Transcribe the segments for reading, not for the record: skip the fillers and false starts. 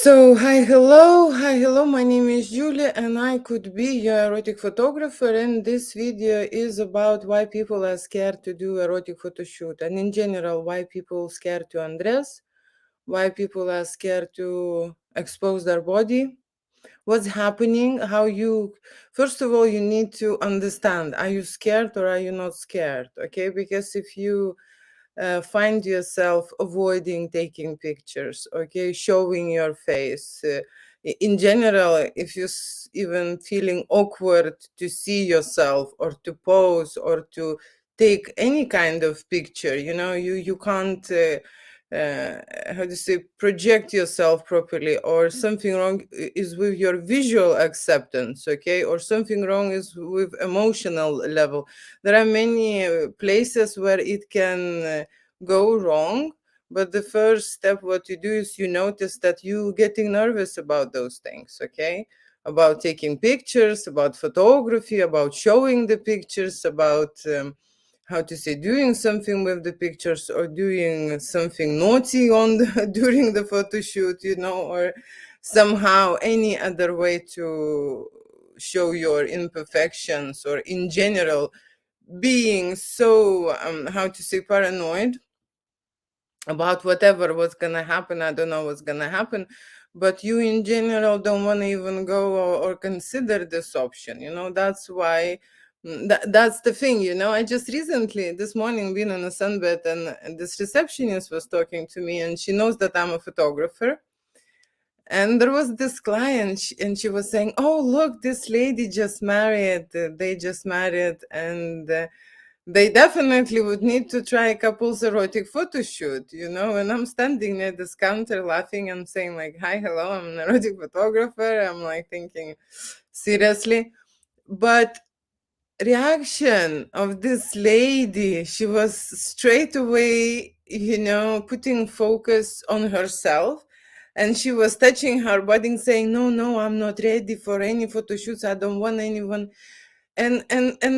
So, hi, hello, my name is Julia, and I could be your erotic photographer. And this video is about why people are scared to do erotic photo shoot, and in general, why people scared to undress, why people are scared to expose their body, what's happening, how you, first of all, you need to understand, are you scared or are you not scared? Okay, because if you find yourself avoiding taking pictures, okay, showing your face. In general, if you even feeling awkward to see yourself or to pose or to take any kind of picture, you can't. How to say, project yourself properly, or something wrong is with your visual acceptance, okay, or something wrong is with emotional level. There are many places where it can go wrong, but the first step what you do is you notice that you getting nervous about those things, okay, about taking pictures, about photography, about showing the pictures, about how to say, doing something with the pictures, or doing something naughty on the, during the photo shoot, or somehow any other way to show your imperfections, or in general being so how to say, paranoid about what's gonna happen. I don't know what's gonna happen, but you in general don't want to even go or consider this option. That's why. That's the thing. I just recently this morning been on a sunbed, and this receptionist was talking to me, and she knows that I'm a photographer. And there was this client, and she was saying, "Oh, look, this lady just married. They just married, and they definitely would need to try a couple's erotic photo shoot." And I'm standing near this counter laughing and saying, like, "Hi, hello, I'm an erotic photographer." I'm like thinking, seriously? But reaction of this lady, she was straight away, putting focus on herself, and she was touching her body and saying, "No, no, I'm not ready for any photo shoots. I don't want anyone." And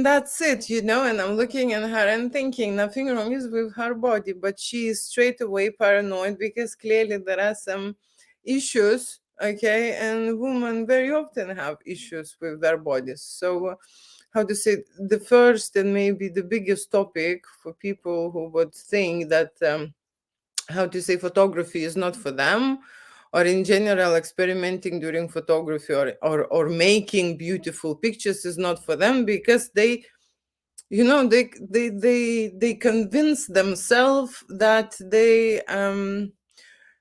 that's it. And I'm looking at her and thinking nothing wrong is with her body, but she is straight away paranoid, because clearly there are some issues, okay, and women very often have issues with their bodies. So how to say, the first and maybe the biggest topic for people who would think that how to say, photography is not for them, or in general experimenting during photography, or making beautiful pictures is not for them, because they convince themselves that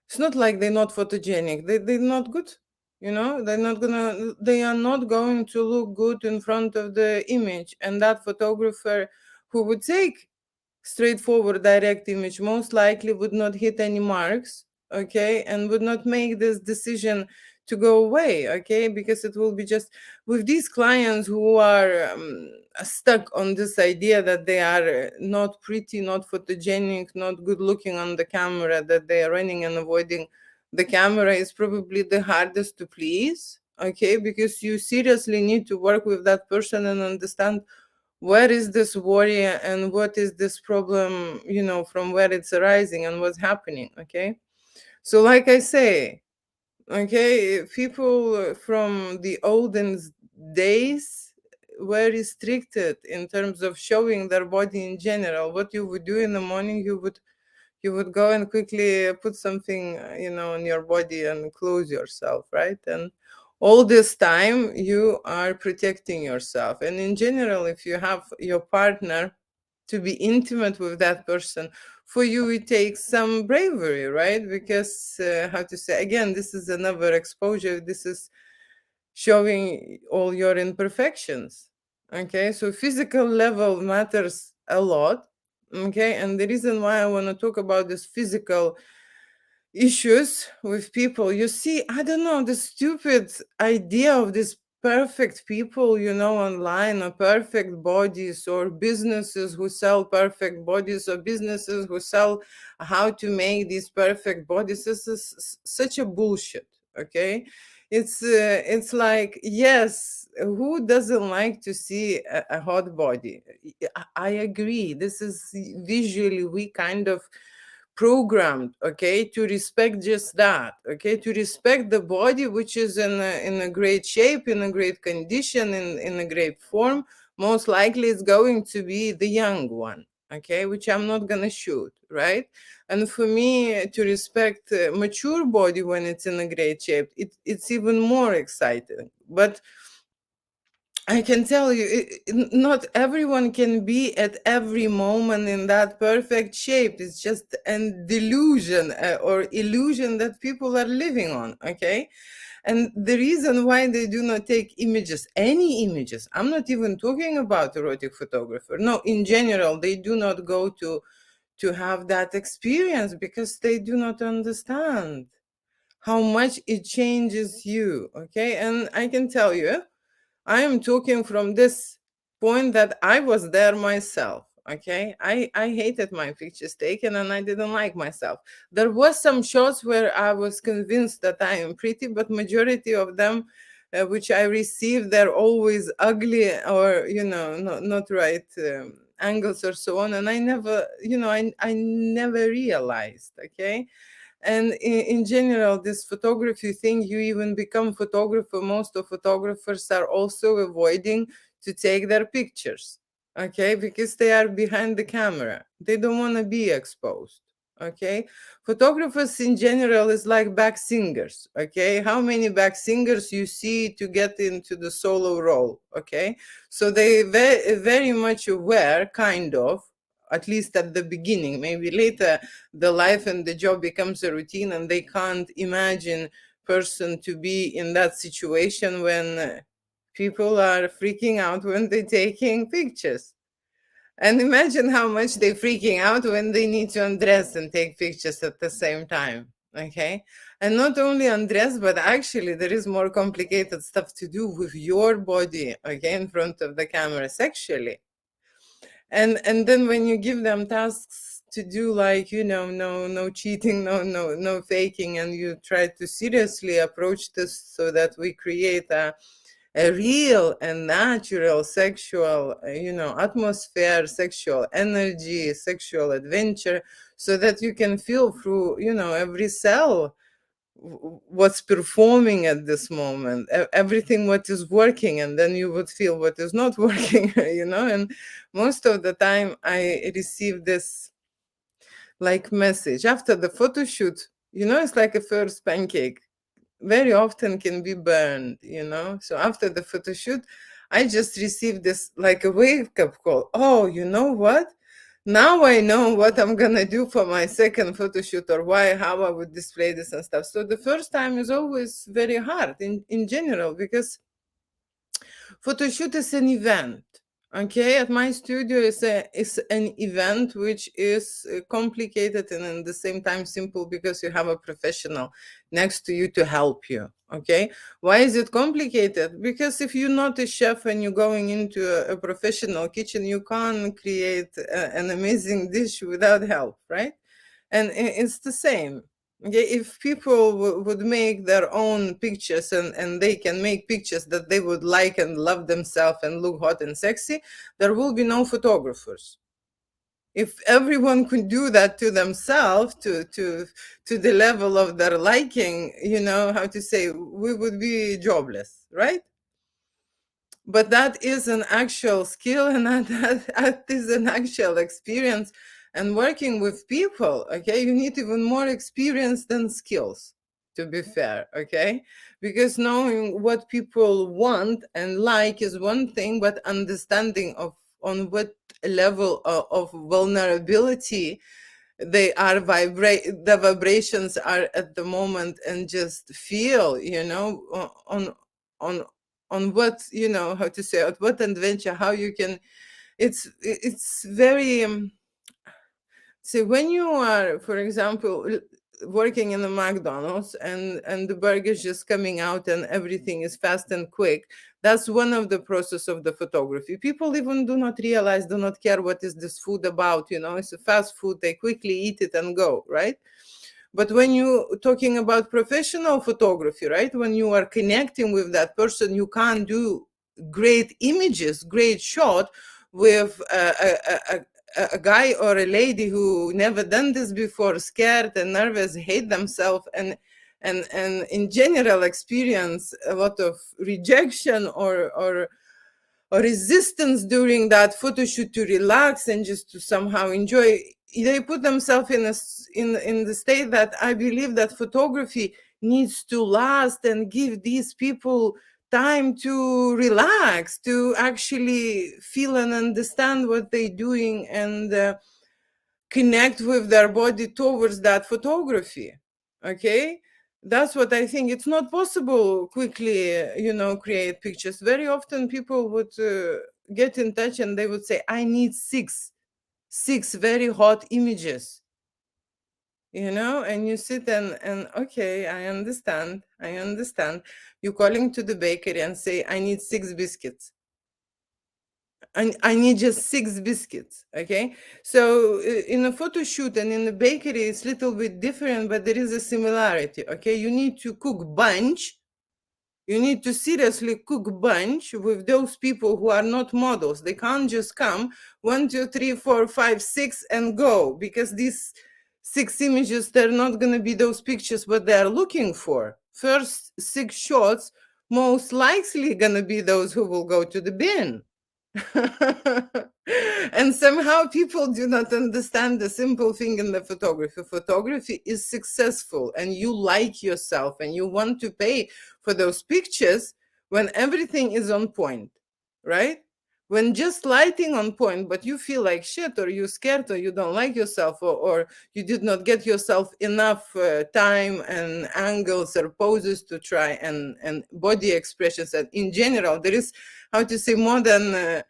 it's not like they're not photogenic, they're not good. They are not going to look good in front of the image, and that photographer who would take straightforward direct image most likely would not hit any marks, okay, and would not make this decision to go away, okay, because it will be just with these clients who are stuck on this idea that they are not pretty, not photogenic, not good looking on the camera, that they are running and avoiding the camera, is probably the hardest to please, okay, because you seriously need to work with that person and understand where is this worry and what is this problem, from where it's arising and what's happening, okay. So like I say, okay, people from the olden days were restricted in terms of showing their body in general. What you would do in the morning, you would go and quickly put something, on your body and close yourself, right? And all this time you are protecting yourself. And in general, if you have your partner, to be intimate with that person, for you it takes some bravery, right? Because how to say, again, this is another exposure. This is showing all your imperfections, okay. So physical level matters a lot, okay. And the reason why I want to talk about this physical issues with people, you see, I don't know, the stupid idea of this perfect people, online, or perfect bodies, or businesses who sell perfect bodies, or businesses who sell how to make these perfect bodies. This is such a bullshit, okay. It's like, yes, who doesn't like to see a hot body? I agree, this is visually, we kind of programmed, okay, to respect just that, okay, to respect the body which is in a great shape, in a great condition, in a great form. Most likely it's going to be the young one, okay, which I'm not gonna shoot, right? And for me to respect mature body when it's in a great shape, it's even more exciting. But I can tell you, not everyone can be at every moment in that perfect shape. It's just an delusion or illusion that people are living on, okay? And the reason why they do not take images, any images, I'm not even talking about erotic photographer. No, in general, they do not go to have that experience because they do not understand how much it changes you, okay? And I can tell you, I am talking from this point that I was there myself. Okay, I hated my pictures taken and I didn't like myself. There was some shots where I was convinced that I am pretty, but majority of them, which I received, they're always ugly or not right angles or so on. And I never, I never realized. Okay, and in general, this photography thing, you even become photographer. Most of photographers are also avoiding to take their pictures, okay, because they are behind the camera, they don't want to be exposed, okay. Photographers in general is like back singers, okay. How many back singers you see to get into the solo role, okay. So they very much aware, kind of, at least at the beginning. Maybe later the life and the job becomes a routine and they can't imagine person to be in that situation when people are freaking out when they're taking pictures. And imagine how much they're freaking out when they need to undress and take pictures at the same time, okay. And not only undress, but actually there is more complicated stuff to do with your body, okay, in front of the camera sexually. And then when you give them tasks to do, like, no cheating, no faking, and you try to seriously approach this so that we create a real and natural sexual atmosphere, sexual energy, sexual adventure, so that you can feel through every cell what's performing at this moment, everything what is working, and then you would feel what is not working. And most of the time I receive this like message after the photo shoot. It's like a first pancake, very often can be burned. So after the photo shoot, I just received this like a wake up call. Oh, you know what, now I know what I'm gonna do for my second photo shoot, or how I would display this and stuff. So the first time is always very hard in general, because photo shoot is an event. Okay, at my studio is an event which is complicated and at the same time simple, because you have a professional next to you to help you. Okay, why is it complicated? Because if you're not a chef and you're going into a professional kitchen, you can't create an amazing dish without help, right? And it's the same. Okay, if people would make their own pictures, and they can make pictures that they would like and love themselves and look hot and sexy, there will be no photographers. If everyone could do that to themselves, to the level of their liking, how to say, we would be jobless, right? But that is an actual skill, and that is an actual experience. And working with people, okay, you need even more experience than skills, to be fair, okay. Because knowing what people want and like is one thing, but understanding of on what level of vulnerability they are the vibrations are at the moment, and just feel, on what, how to say, at what adventure, how you can. It's very so when you are, for example, working in a McDonald's, and the burger's just coming out and everything is fast and quick, that's one of the process of the photography. People even do not realize, do not care what is this food about, it's a fast food, they quickly eat it and go, right? But when you talking about professional photography, right, when you are connecting with that person, you can't do great images, great shot with a guy or a lady who never done this before, scared and nervous, hate themselves, and in general experience a lot of rejection or resistance during that photo shoot to relax and just to somehow enjoy, they put themselves in the state that I believe that photography needs to last and give these people time to relax, to actually feel and understand what they're doing, and connect with their body towards that photography. Okay, that's what I think. It's not possible quickly, create pictures. Very often people would get in touch and they would say, I need six very hot images, and you sit and okay, I understand. You're calling to the bakery and say, I need 6 biscuits. I need just 6 biscuits. Okay. So in a photo shoot and in the bakery, it's a little bit different, but there is a similarity. Okay. You need to cook bunch. You need to seriously cook bunch with those people who are not models. They can't just come 1, 2, 3, 4, 5, 6 and go, because these 6 images, they're not going to be those pictures what they're looking for. First 6 shots, most likely going to be those who will go to the bin. And somehow people do not understand the simple thing in the photography. Photography is successful and you like yourself and you want to pay for those pictures when everything is on point, right? When just lighting on point, but you feel like shit, or you're scared, or you don't like yourself, or you did not get yourself enough time and angles or poses to try, and body expressions. And in general, there is, how to say, more than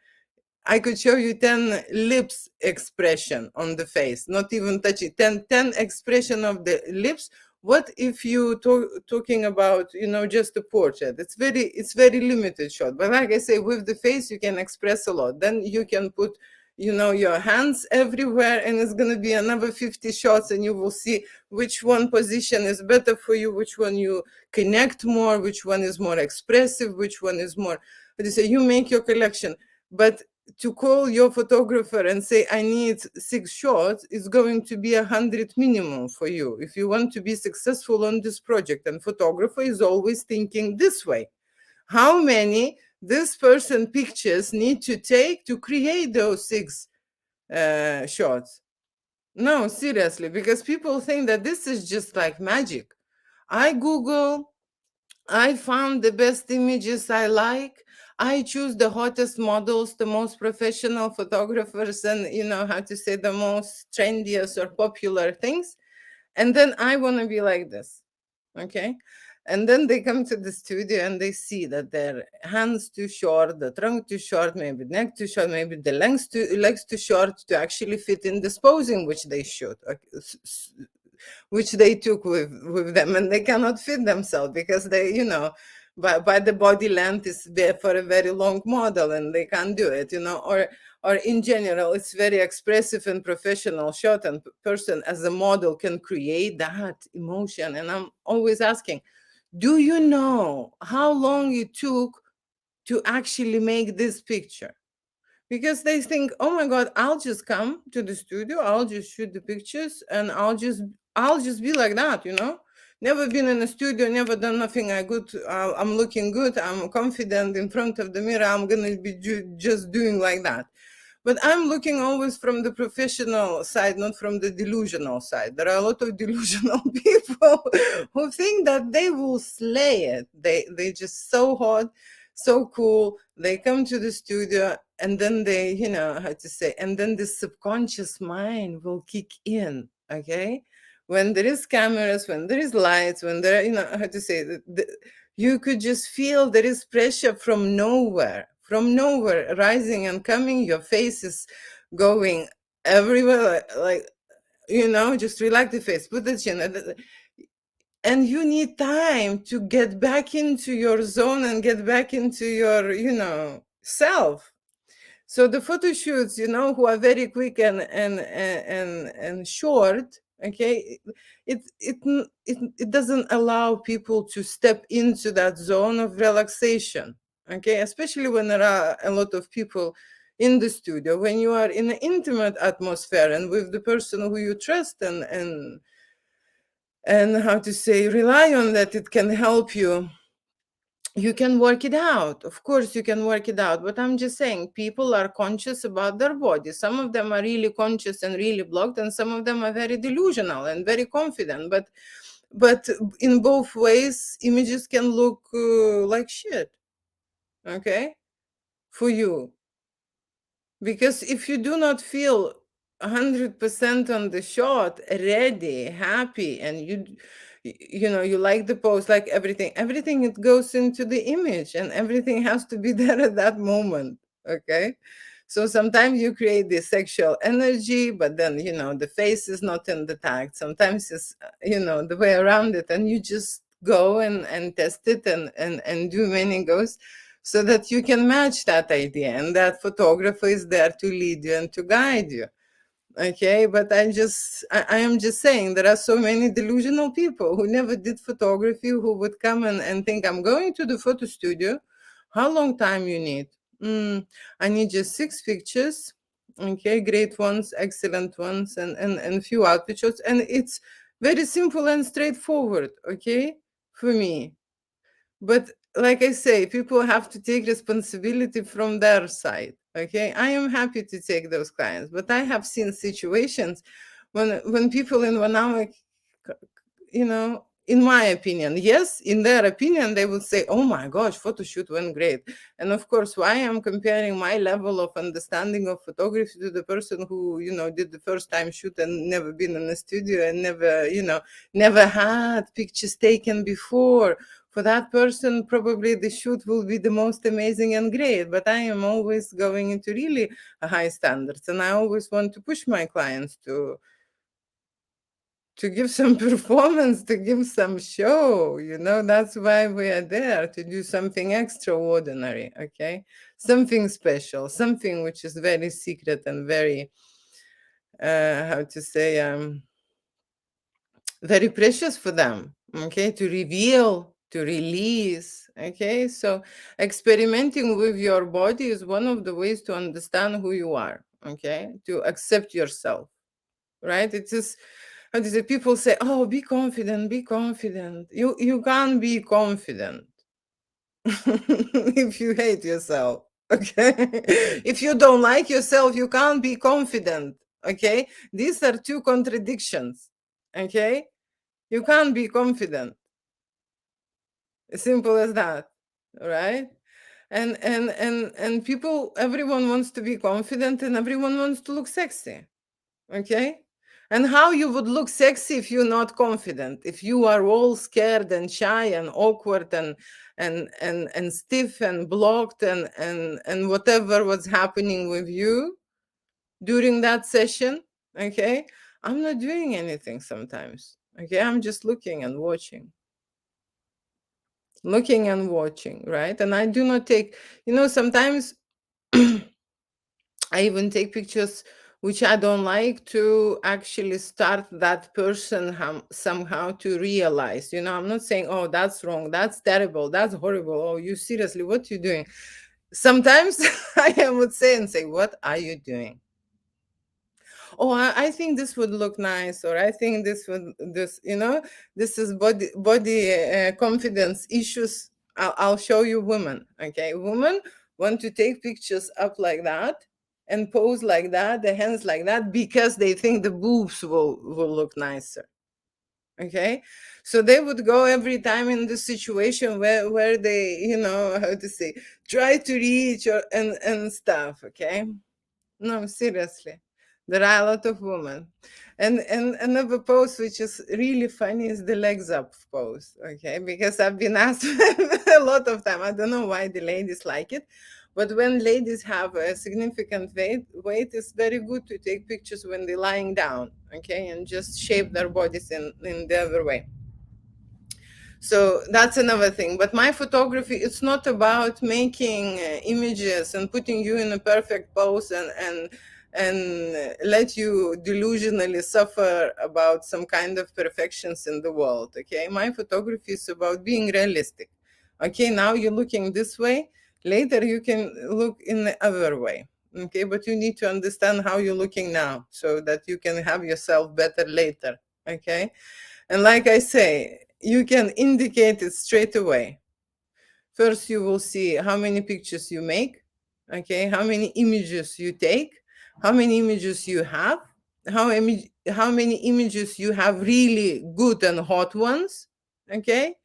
I could show you 10 lips expression on the face, not even touching, 10 expression of the lips. What if you talking about, just a portrait? It's very limited shot. But like I say, with the face, you can express a lot. Then you can put, your hands everywhere, and it's going to be another 50 shots, and you will see which one position is better for you, which one you connect more, which one is more expressive, which one is more, what do you say, you make your collection. But to call your photographer and say, I need 6 shots, is going to be 100 minimum for you if you want to be successful on this project. And photographer is always thinking this way. How many this person pictures need to take to create those 6 shots? No, seriously, because people think that this is just like magic. I Google, I found the best images I like. I choose the hottest models, the most professional photographers, and how to say, the most trendiest or popular things. And then I want to be like this. Okay. And then they come to the studio and they see that their hands too short, the trunk too short, maybe neck too short, maybe the legs too short to actually fit in this posing which they shoot. Which they took with them, and they cannot fit themselves because they, by the body length is there for a very long model and they can't do it, or in general, it's very expressive and professional shot, and person as a model can create that emotion. And I'm always asking, do you know how long it took to actually make this picture? Because they think, oh my god, I'll just come to the studio, I'll just shoot the pictures, and I'll just be like that, never been in a studio, never done nothing. I'm looking good, I'm confident in front of the mirror, I'm gonna be just doing like that. But I'm looking always from the professional side, not from the delusional side. There are a lot of delusional people who think that they will slay it. They just so hot, so cool. They come to the studio, and then they, how to say, and then the subconscious mind will kick in. Okay, when there is cameras, when there is lights, when there, how to say, you could just feel there is pressure from nowhere, rising and coming. Your face is going everywhere, like, just relax the face, put the chin, and you need time to get back into your zone and get back into your, self. So the photo shoots, who are very quick and short, okay, it doesn't allow people to step into that zone of relaxation, okay, especially when there are a lot of people, in the studio, when you are in an intimate atmosphere and with the person who you trust, and how to say, rely on, that it can help you, you can work it out. Of course you can work it out, but I'm just saying, people are conscious about their body. Some of them are really conscious and really blocked, and some of them are very delusional and very confident, but in both ways images can look like shit, okay, for you. Because if you do not feel 100% on the shot, ready, happy, and you know, you like the pose, like everything it goes into the image, and everything has to be there at that moment, okay? So sometimes you create this sexual energy, but then, you know, the face is not in the tag. Sometimes it's, you know, the way around it, and you just go and test it, and do many goes, so that you can match that idea, and that photographer is there to lead you and to guide you, okay? But I am just saying, there are so many delusional people who never did photography, who would come and think, I'm going to the photo studio. How long time you need? I need just 6 pictures, okay, great ones, excellent ones, and few outfit shots, and it's very simple and straightforward, okay, for me. But like I say, people have to take responsibility from their side. Okay, I am happy to take those clients, but I have seen situations when people in 1 hour, you know, in my opinion, yes, in their opinion, they would say, oh my gosh, photo shoot went great. And of course, why I'm comparing my level of understanding of photography to the person who, you know, did the first time shoot and never been in a studio and never, you know, never had pictures taken before. For that person, probably the shoot will be the most amazing and great. But I am always going into really high standards, and I always want to push my clients to give some performance, to give some show, you know. That's why we are there, to do something extraordinary, okay? Something special, something which is very secret and very, how to say, very precious for them, okay, to reveal, to release, okay? So experimenting with your body is one of the ways to understand who you are, okay, to accept yourself, right? It is, how do you say, people say, oh, be confident, be confident. You can't be confident if you hate yourself, okay? If you don't like yourself, you can't be confident, okay? These are two contradictions, okay? You can't be confident. Simple as that, right? And people, everyone wants to be confident, and everyone wants to look sexy, okay? And how you would look sexy if you're not confident, if you are all scared and shy and awkward and stiff and blocked and whatever was happening with you during that session, okay? I'm not doing anything sometimes, okay? I'm just looking and watching, right? And I do not take, you know, sometimes I even take pictures which I don't like, to actually start that person somehow to realize, you know, I'm not saying, oh, that's wrong, that's terrible, that's horrible, oh, you seriously, what you doing? Sometimes I would say and say, what are you doing? Oh, I think this would look nice, or I think this, you know, this is body confidence issues. I'll show you women, okay? Women want to take pictures up like that and pose like that, the hands like that, because they think the boobs will look nicer, okay? So they would go every time in the situation where they, you know, how to say, try to reach and stuff, okay? No, seriously. There are a lot of women. And another pose which is really funny is the legs up pose, okay? Because I've been asked a lot of time. I don't know why the ladies like it, but when ladies have a significant weight, it's very good to take pictures when they're lying down, okay? And just shape their bodies in the other way. So that's another thing. But my photography, it's not about making images and putting you in a perfect pose and let you delusionally suffer about some kind of perfections in the world, okay? My photography is about being realistic. Okay, now you're looking this way, later you can look in the other way. Okay, but you need to understand how you're looking now so that you can have yourself better later. Okay, and like I say, you can indicate it straight away. First, you will see how many pictures you make, okay, how many images you take, how many images you have, how many images you have really good and hot ones, okay.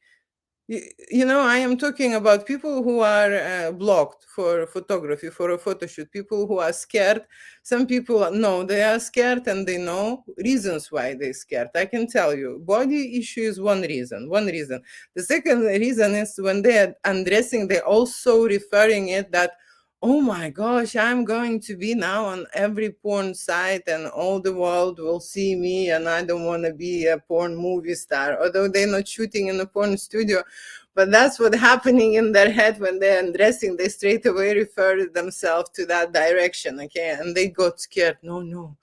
You know, I am talking about people who are blocked for photography, for a photo shoot, people who are scared. Some people know they are scared and they know reasons why they're scared. I can tell you, body issue is one reason, one reason. The second reason is when they are undressing, they're also referring it that, oh my gosh, I'm going to be now on every porn site and all the world will see me and I don't want to be a porn movie star, although they're not shooting in a porn studio. But that's what's happening in their head when they're undressing. They straight away refer themselves to that direction, okay? And they got scared. No, no,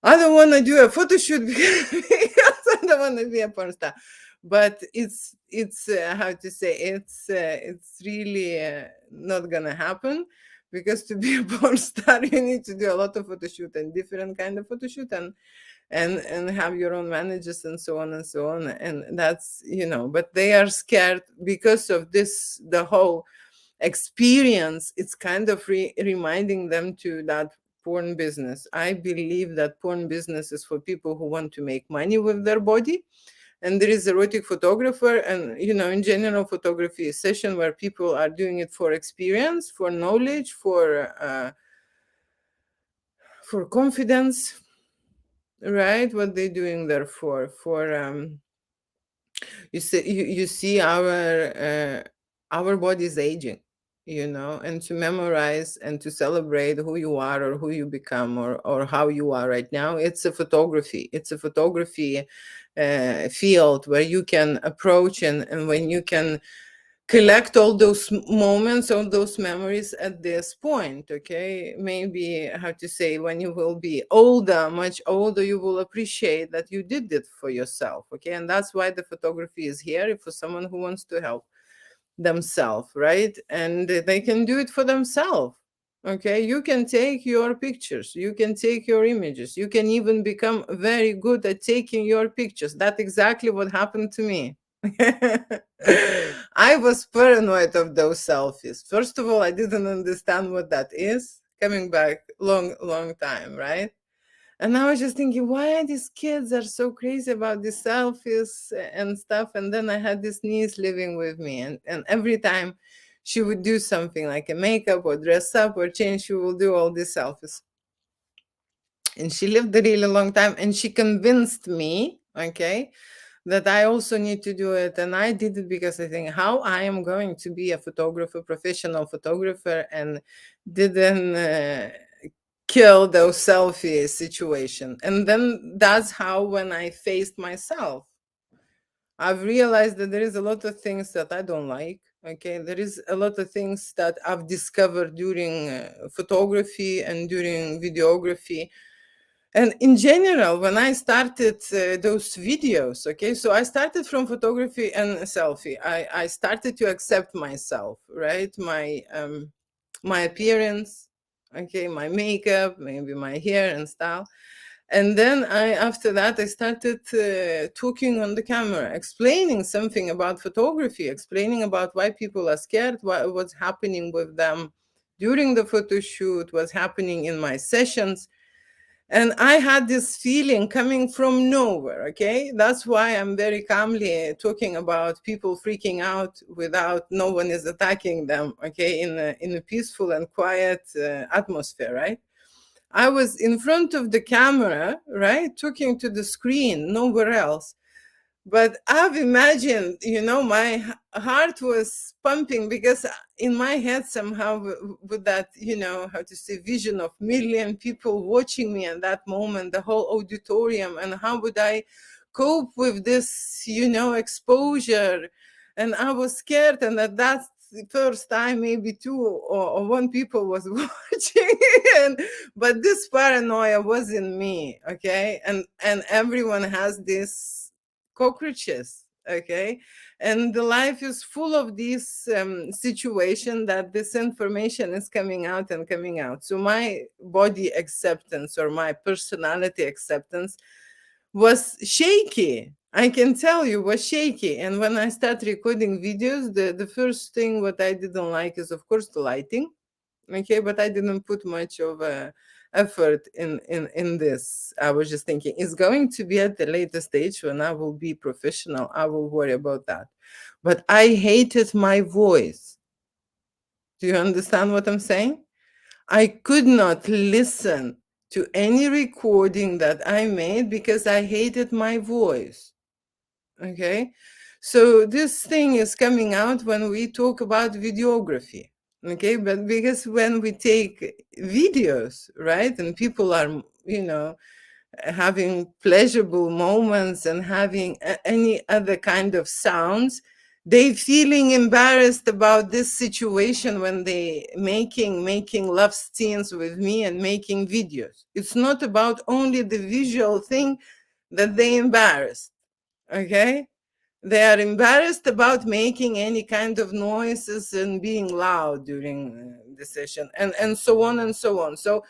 I don't want to do a photo shoot because I don't want to be a porn star. But it's how to say, it's really not gonna happen, because to be a porn star you need to do a lot of photo shoot and different kind of photo shoot, and have your own managers and so on and so on. And that's, you know, but they are scared because of this, the whole experience. It's kind of reminding them to that porn business. I believe that porn business is for people who want to make money with their body, and there is erotic photographer, and you know, in general, photography is session where people are doing it for experience, for knowledge, for confidence, right? What they're doing there for you see our body is aging, you know, and to memorize and to celebrate who you are or who you become, or how you are right now. It's a photography, field where you can approach, and when you can collect all those moments, all those memories at this point. Okay, maybe how to say, when you will be older, much older, you will appreciate that you did it for yourself. Okay, and that's why the photography is here, for someone who wants to help themselves, right? And they can do it for themselves. Okay, you can take your pictures, you can take your images, you can even become very good at taking your pictures. That's exactly what happened to me. I was paranoid of those selfies. First of all, I didn't understand what that is. Coming back long time, right? And I was just thinking, why these kids are so crazy about these selfies and stuff. And then I had this niece living with me, and every time she would do something like a makeup or dress up or change, she will do all these selfies. And she lived a really long time, and she convinced me, okay, that I also need to do it. And I did it because I think, how I am going to be a photographer, professional photographer, and didn't kill those selfie situation. And then that's how, when I faced myself, I've realized that there is a lot of things that I don't like. Okay, there is a lot of things that I've discovered during photography and during videography, and in general, when I started those videos. Okay, so I started from photography and selfie. I started to accept myself, right? My appearance, okay, my makeup, maybe my hair and style. And then after that, I started talking on the camera, explaining something about photography, explaining about why people are scared, what's happening with them during the photo shoot, what's happening in my sessions. And I had this feeling coming from nowhere. Okay, that's why I'm very calmly talking about people freaking out without, no one is attacking them. Okay, in a peaceful and quiet atmosphere, right? I was in front of the camera, right, talking to the screen, nowhere else. But I've imagined, you know, my heart was pumping, because in my head somehow, with that, you know, how to say, vision of million people watching me at that moment, the whole auditorium, and how would I cope with this, you know, exposure. And I was scared, and at that first time maybe two or one people was watching, and but this paranoia was in me. Okay, and everyone has this cockroaches. Okay, And the life is full of these situation that this information is coming out and coming out. So my body acceptance or my personality acceptance was shaky. I can tell you was shaky. And when I start recording videos, the first thing what I didn't like is of course the lighting. Okay, but I didn't put much of a effort in this. I was just thinking it's going to be at the later stage when I will be professional. I will worry about that. But I hated my voice. Do you understand what I'm saying? I could not listen to any recording that I made because I hated my voice. Okay, so this thing is coming out when we talk about videography. Okay, but because when we take videos, right, and people are, having pleasurable moments and having any other kind of sounds, they feeling embarrassed about this situation when they making love scenes with me and making videos. It's not about only the visual thing that they embarrassed. Okay, they are embarrassed about making any kind of noises and being loud during the session, and so on and so on. So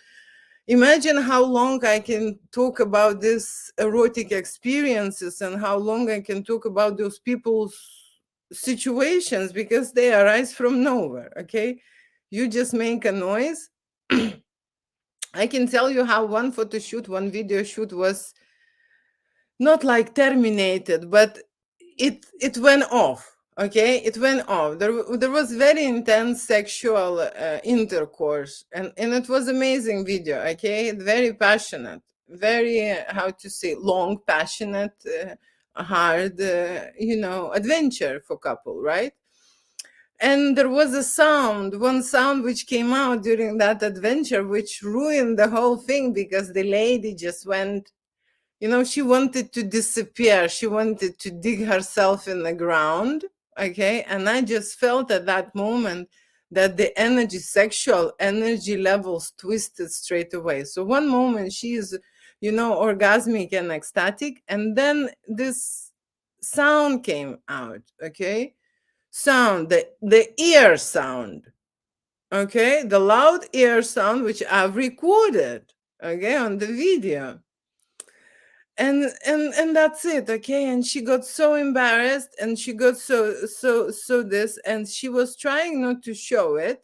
imagine how long I can talk about these erotic experiences and how long I can talk about those people's situations, because they arise from nowhere. Okay, you just make a noise. I can tell you how one photo shoot, one video shoot was not like terminated, but it went off. Okay, it went off. There was very intense sexual intercourse, and it was amazing video. Okay, very passionate, very how to say, long, passionate, hard, adventure for couple, right? And there was a sound, one sound which came out during that adventure, which ruined the whole thing, because the lady just went, she wanted to disappear. She wanted to dig herself in the ground. Okay. And I just felt at that moment that the energy, sexual energy levels twisted straight away. So one moment she is, orgasmic and ecstatic. And then this sound came out. Okay. Sound, the ear sound. Okay. The loud ear sound, which I've recorded. Okay. On the video, and that's it. Okay, and she got so embarrassed, and she got so this, and she was trying not to show it,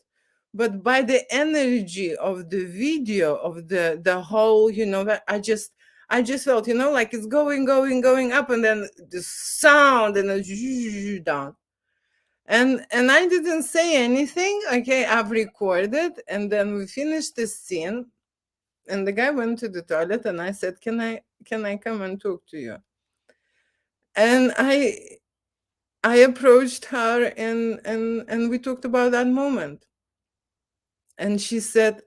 but by the energy of the video, of the whole, that I just felt, like it's going up, and then the sound, and then down. And I didn't say anything. Okay, I've recorded, and then we finished the scene, and the guy went to the toilet, and I said, can I come and talk to you? And I approached her, and we talked about that moment. And she said,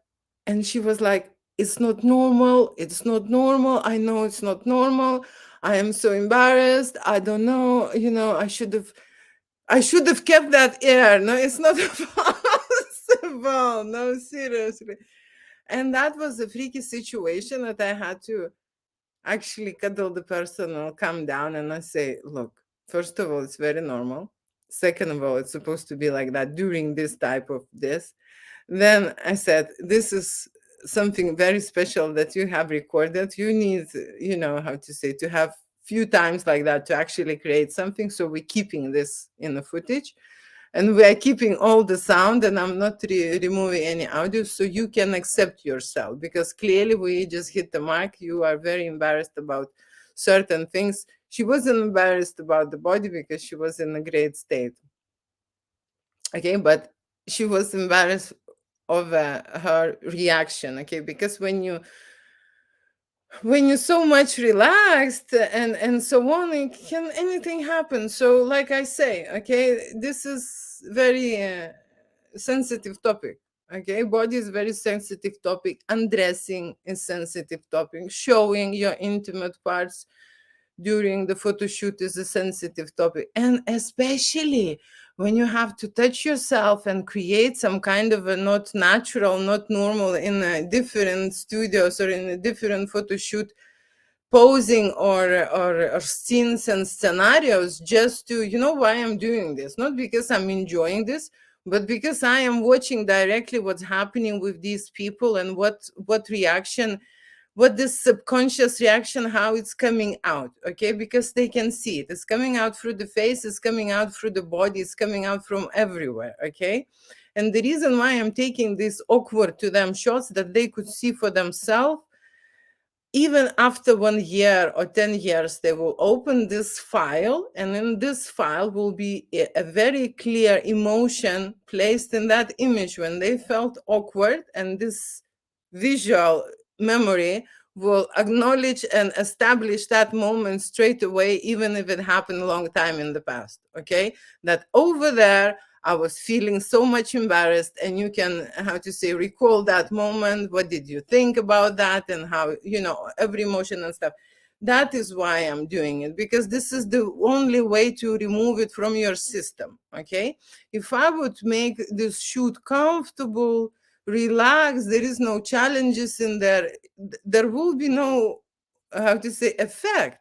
and she was like, it's not normal, it's not normal, I know it's not normal, I am so embarrassed, I don't know, I should have kept that air. No, it's not possible. No, seriously. And that was a freaky situation that I had to actually cuddle the person or calm down, and I say, look, first of all, it's very normal. Second of all, it's supposed to be like that during this type of this. Then I said, this is something very special that you have recorded. You need, how to say, to have few times like that to actually create something. So we're keeping this in the footage, and we are keeping all the sound, and I'm not removing any audio, so you can accept yourself, because clearly we just hit the mark. You are very embarrassed about certain things. She wasn't embarrassed about the body because she was in a great state. Okay, but she was embarrassed of her reaction. Okay, because when you're so much relaxed and so on, it can anything happen. So like I say, okay, this is very sensitive topic. Okay, body is very sensitive topic. Undressing is sensitive topic. Showing your intimate parts during the photo shoot is a sensitive topic, and especially when you have to touch yourself and create some kind of a not natural, not normal in a different studios or in a different photo shoot posing or scenes and scenarios just to, you know, why I'm doing this, not because I'm enjoying this, but because I am watching directly what's happening with these people, and what reaction, what this subconscious reaction, how it's coming out. Okay, because they can see it, it's coming out through the face, it's coming out through the body, it's coming out from everywhere. Okay, and the reason why I'm taking these awkward to them shots that they could see for themselves, even after 1 year or 10 years, they will open this file, and in this file will be a very clear emotion placed in that image when they felt awkward, and this visual memory will acknowledge and establish that moment straight away, even if it happened a long time in the past. Okay, that over there I was feeling so much embarrassed, and you can, how to say, recall that moment. What did you think about that? And how, you know, every emotion and stuff. That is why I'm doing it, because this is the only way to remove it from your system. Okay, if I would make this shoot comfortable, relaxed, there is no challenges in there, there will be no, how to say, effect.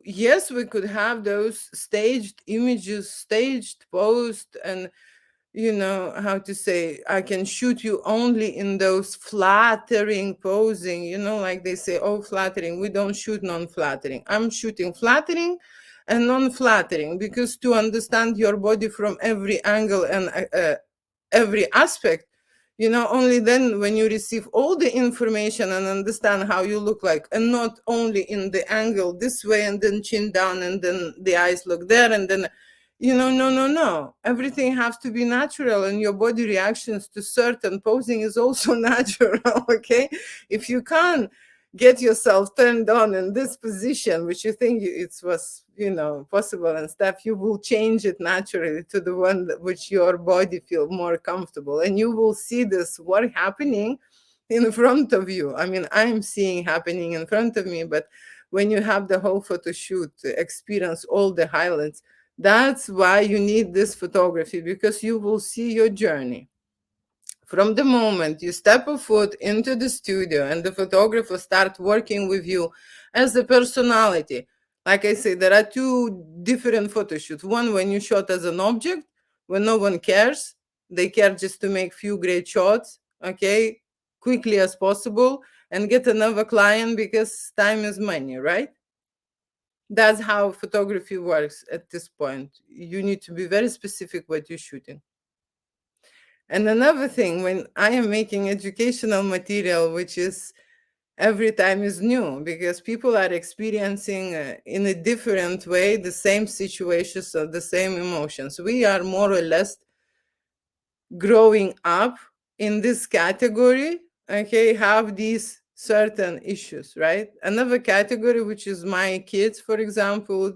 Yes, we could have those staged images, staged post, and, you know, how to say, I can shoot you only in those flattering posing, you know, like they say, oh, flattering. We don't shoot non-flattering. I'm shooting flattering and non-flattering, because to understand your body from every angle and every aspect, you know, only then when you receive all the information and understand how you look like, and not only in the angle this way and then chin down and then the eyes look there and then, you know, no, everything has to be natural, and your body reactions to certain posing is also natural. Okay, if you can't get yourself turned on in this position, which you think it was, you know, possible and stuff, you will change it naturally to the one that which your body feel more comfortable, and you will see this work happening in front of you. I mean, I'm seeing happening in front of me, but when you have the whole photo shoot to experience all the highlights, that's why you need this photography, because you will see your journey from the moment you step a foot into the studio and the photographer start working with you as a personality. Like I say, there are two different photo shoots. One when you shot as an object, when no one cares, they care just to make few great shots, okay, quickly as possible, and get another client because time is money, right? That's how photography works at this point. You need to be very specific what you're shooting. And another thing, when I am making educational material, which is every time is new, because people are experiencing in a different way the same situations or the same emotions. We are more or less growing up in this category, okay, have these certain issues, right? Another category, which is my kids, for example,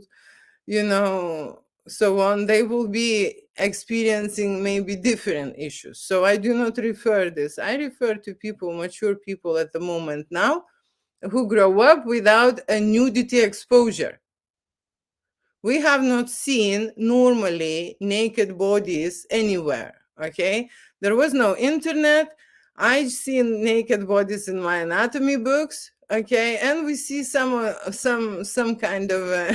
you know, so on, they will be experiencing maybe different issues. So I do not refer this. I refer to people, mature people at the moment now, who grow up without a nudity exposure. We have not seen normally naked bodies anywhere. Okay, there was no internet. I've seen naked bodies in my anatomy books. Okay, and we see some kind of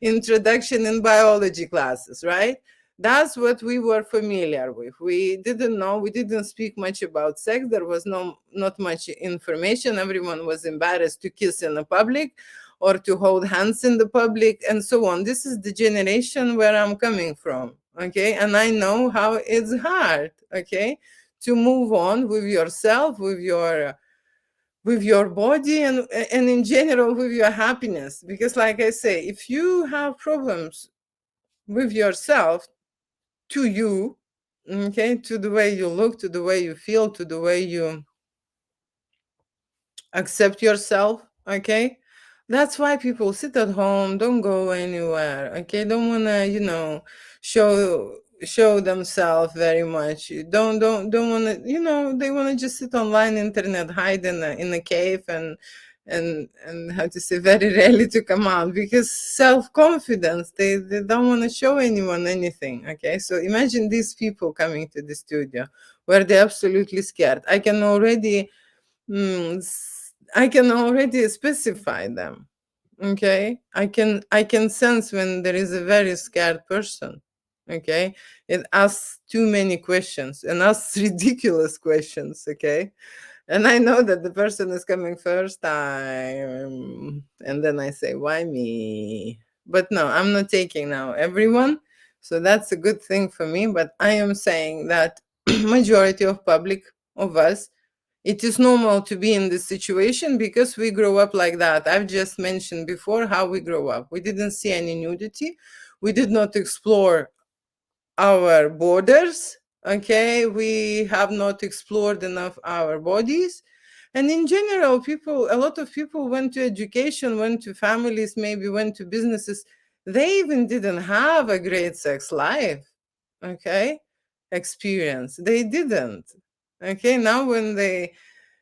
introduction in biology classes, right? That's what we were familiar with. We didn't know, we didn't speak much about sex. There was not much information. Everyone was embarrassed to kiss in the public or to hold hands in the public and so on. This is the generation where I'm coming from, okay? And I know how it's hard, okay, to move on with yourself, with your body, and in general with your happiness. Because like I say, if you have problems with yourself, to you, okay, to the way you look, to the way you feel, to the way you accept yourself, okay, that's why people sit at home, don't go anywhere, okay, don't want to, you know, show themselves very much, don't want to, you know, they want to just sit online, internet, hide in a cave, and how to say, very rarely to come out, because self-confidence, they don't want to show anyone anything. Okay, so imagine these people coming to the studio where they're absolutely scared. I can already I can already specify them. Okay, I can sense when there is a very scared person. Okay, it asks too many questions and asks ridiculous questions. Okay, and I know that the person is coming first time, and then I say, why me? But no, I'm not taking now everyone, so that's a good thing for me. But I am saying that majority of public of us, it is normal to be in this situation because we grow up like that. I've just mentioned before how we grow up. We didn't see any nudity. We did not explore our borders. Okay, we have not explored enough our bodies. And in general, people, a lot of people went to education, went to families, maybe went to businesses. They even didn't have a great sex life. Okay, experience. They didn't. Okay, now when they,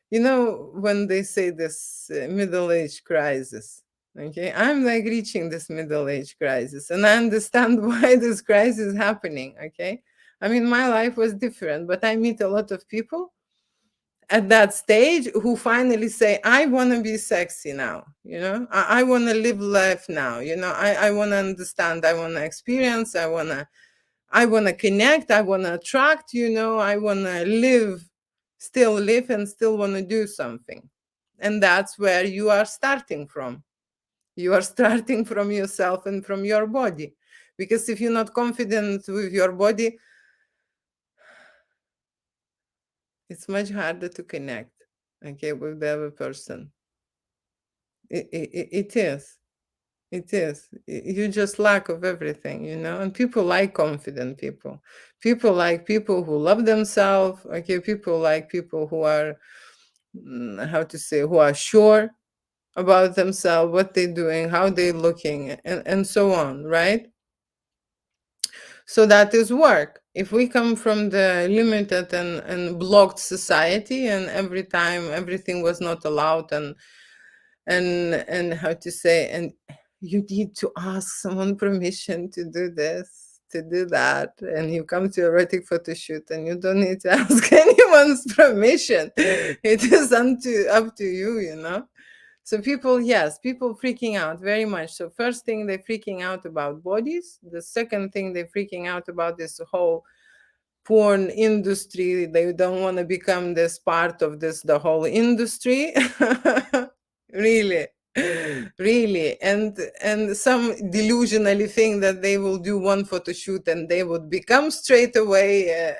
when they say this middle age crisis, okay, I'm like reaching this middle age crisis, and I understand why this crisis is happening. Okay, I mean, my life was different, but I meet a lot of people at that stage who finally say, I want to be sexy now, I want to live life now, I want to understand, I want to experience, I want to connect, I want to attract, I want to still live and still want to do something. And that's where you are starting from. You are starting from yourself and from your body. Because if you're not confident with your body, it's much harder to connect, okay, with the other person. It is. It is. You just lack of everything, and people like confident people. People like people who love themselves. Okay, people like people who are, how to say, who are sure about themselves, what they're doing, how they're looking, and so on, right? So that is work. If we come from the limited and blocked society, and every time everything was not allowed, and how to say, and you need to ask someone permission to do this, to do that, and you come to erotic photo shoot and you don't need to ask anyone's permission. It is up to you. So people, yes, people freaking out very much. So first thing, they're freaking out about bodies. The second thing, they're freaking out about this whole porn industry. They don't want to become this part of the whole industry. Really, really. And some delusionally think that they will do one photo shoot and they would become straight away,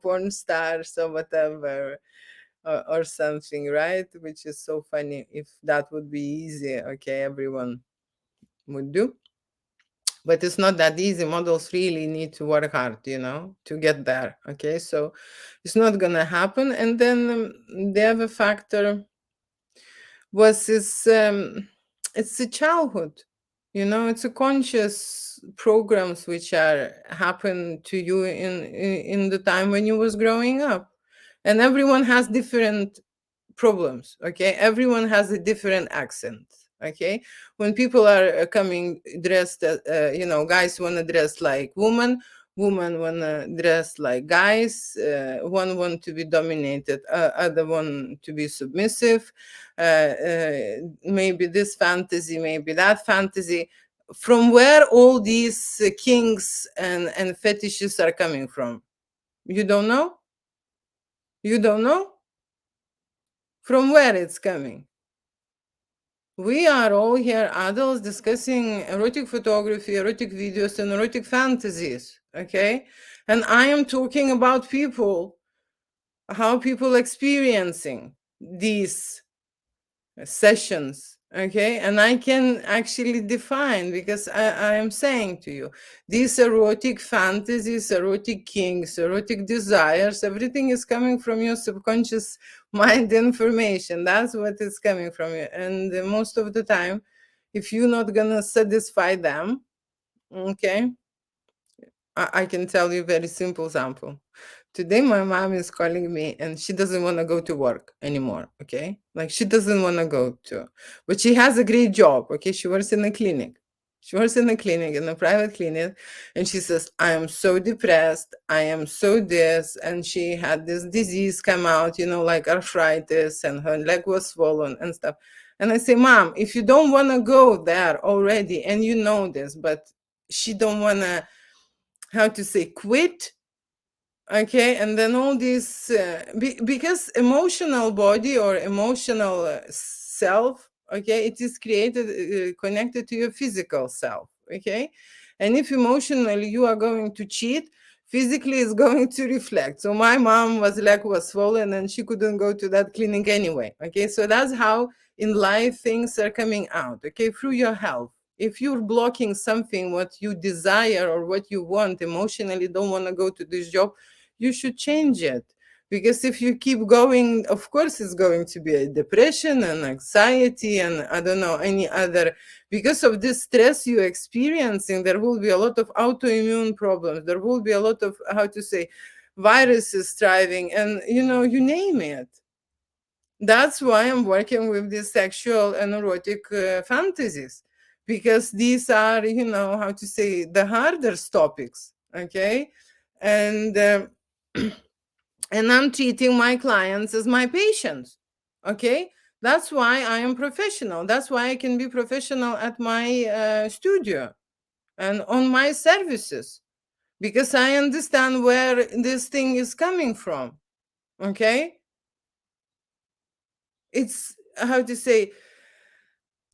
porn stars or whatever, or something, right? Which is so funny. If that would be easy, okay, everyone would do. But it's not that easy. Models really need to work hard, to get there. Okay, so it's not gonna happen. And then the other factor was it's the childhood. It's a conscious programs which are happen to you in the time when you was growing up. And everyone has different problems. Okay, everyone has a different accent. Okay, when people are coming dressed guys want to dress like woman want to dress like guys, one want to be dominated, other one to be submissive, maybe this fantasy, maybe that fantasy. From where all these kings and fetishes are coming from? You don't know? You don't know from where it's coming? We are all here adults discussing erotic photography, erotic videos, and erotic fantasies, okay? And I am talking about people, how people experiencing these sessions, okay? And I can actually define, because I am saying to you, these erotic fantasies, erotic kinks, erotic desires, everything is coming from your subconscious mind information. That's what is coming from you. And most of the time, if you're not gonna satisfy them, okay, I can tell you a very simple example. Today, my mom is calling me and she doesn't want to go to work anymore. Okay. Like she doesn't want to go to, but she has a great job. Okay. She works in a clinic. She works in a clinic, in a private clinic, and she says, I am so depressed, I am so this, and she had this disease come out, like arthritis, and her leg was swollen and stuff. And I say, Mom, if you don't want to go there already, and you know this, but she don't want to, how to say, quit, okay, and then all this because emotional body or emotional self, okay, it is created connected to your physical self, okay, and if emotionally you are going to cheat, physically is going to reflect. So my mom leg was swollen and she couldn't go to that clinic anyway, okay, so that's how in life things are coming out, okay, through your health. If you're blocking something what you desire or what you want emotionally, don't want to go to this job, you should change it. Because if you keep going, of course it's going to be a depression and anxiety and I don't know any other, because of this stress you're experiencing, there will be a lot of autoimmune problems, there will be a lot of, how to say, viruses thriving, and you name it. That's why I'm working with these sexual and erotic fantasies, because these are, how to say, the harder topics, okay? And and I'm treating my clients as my patients, okay? That's why I am professional. That's why I can be professional at my studio and on my services, because I understand where this thing is coming from, okay? It's, how to say,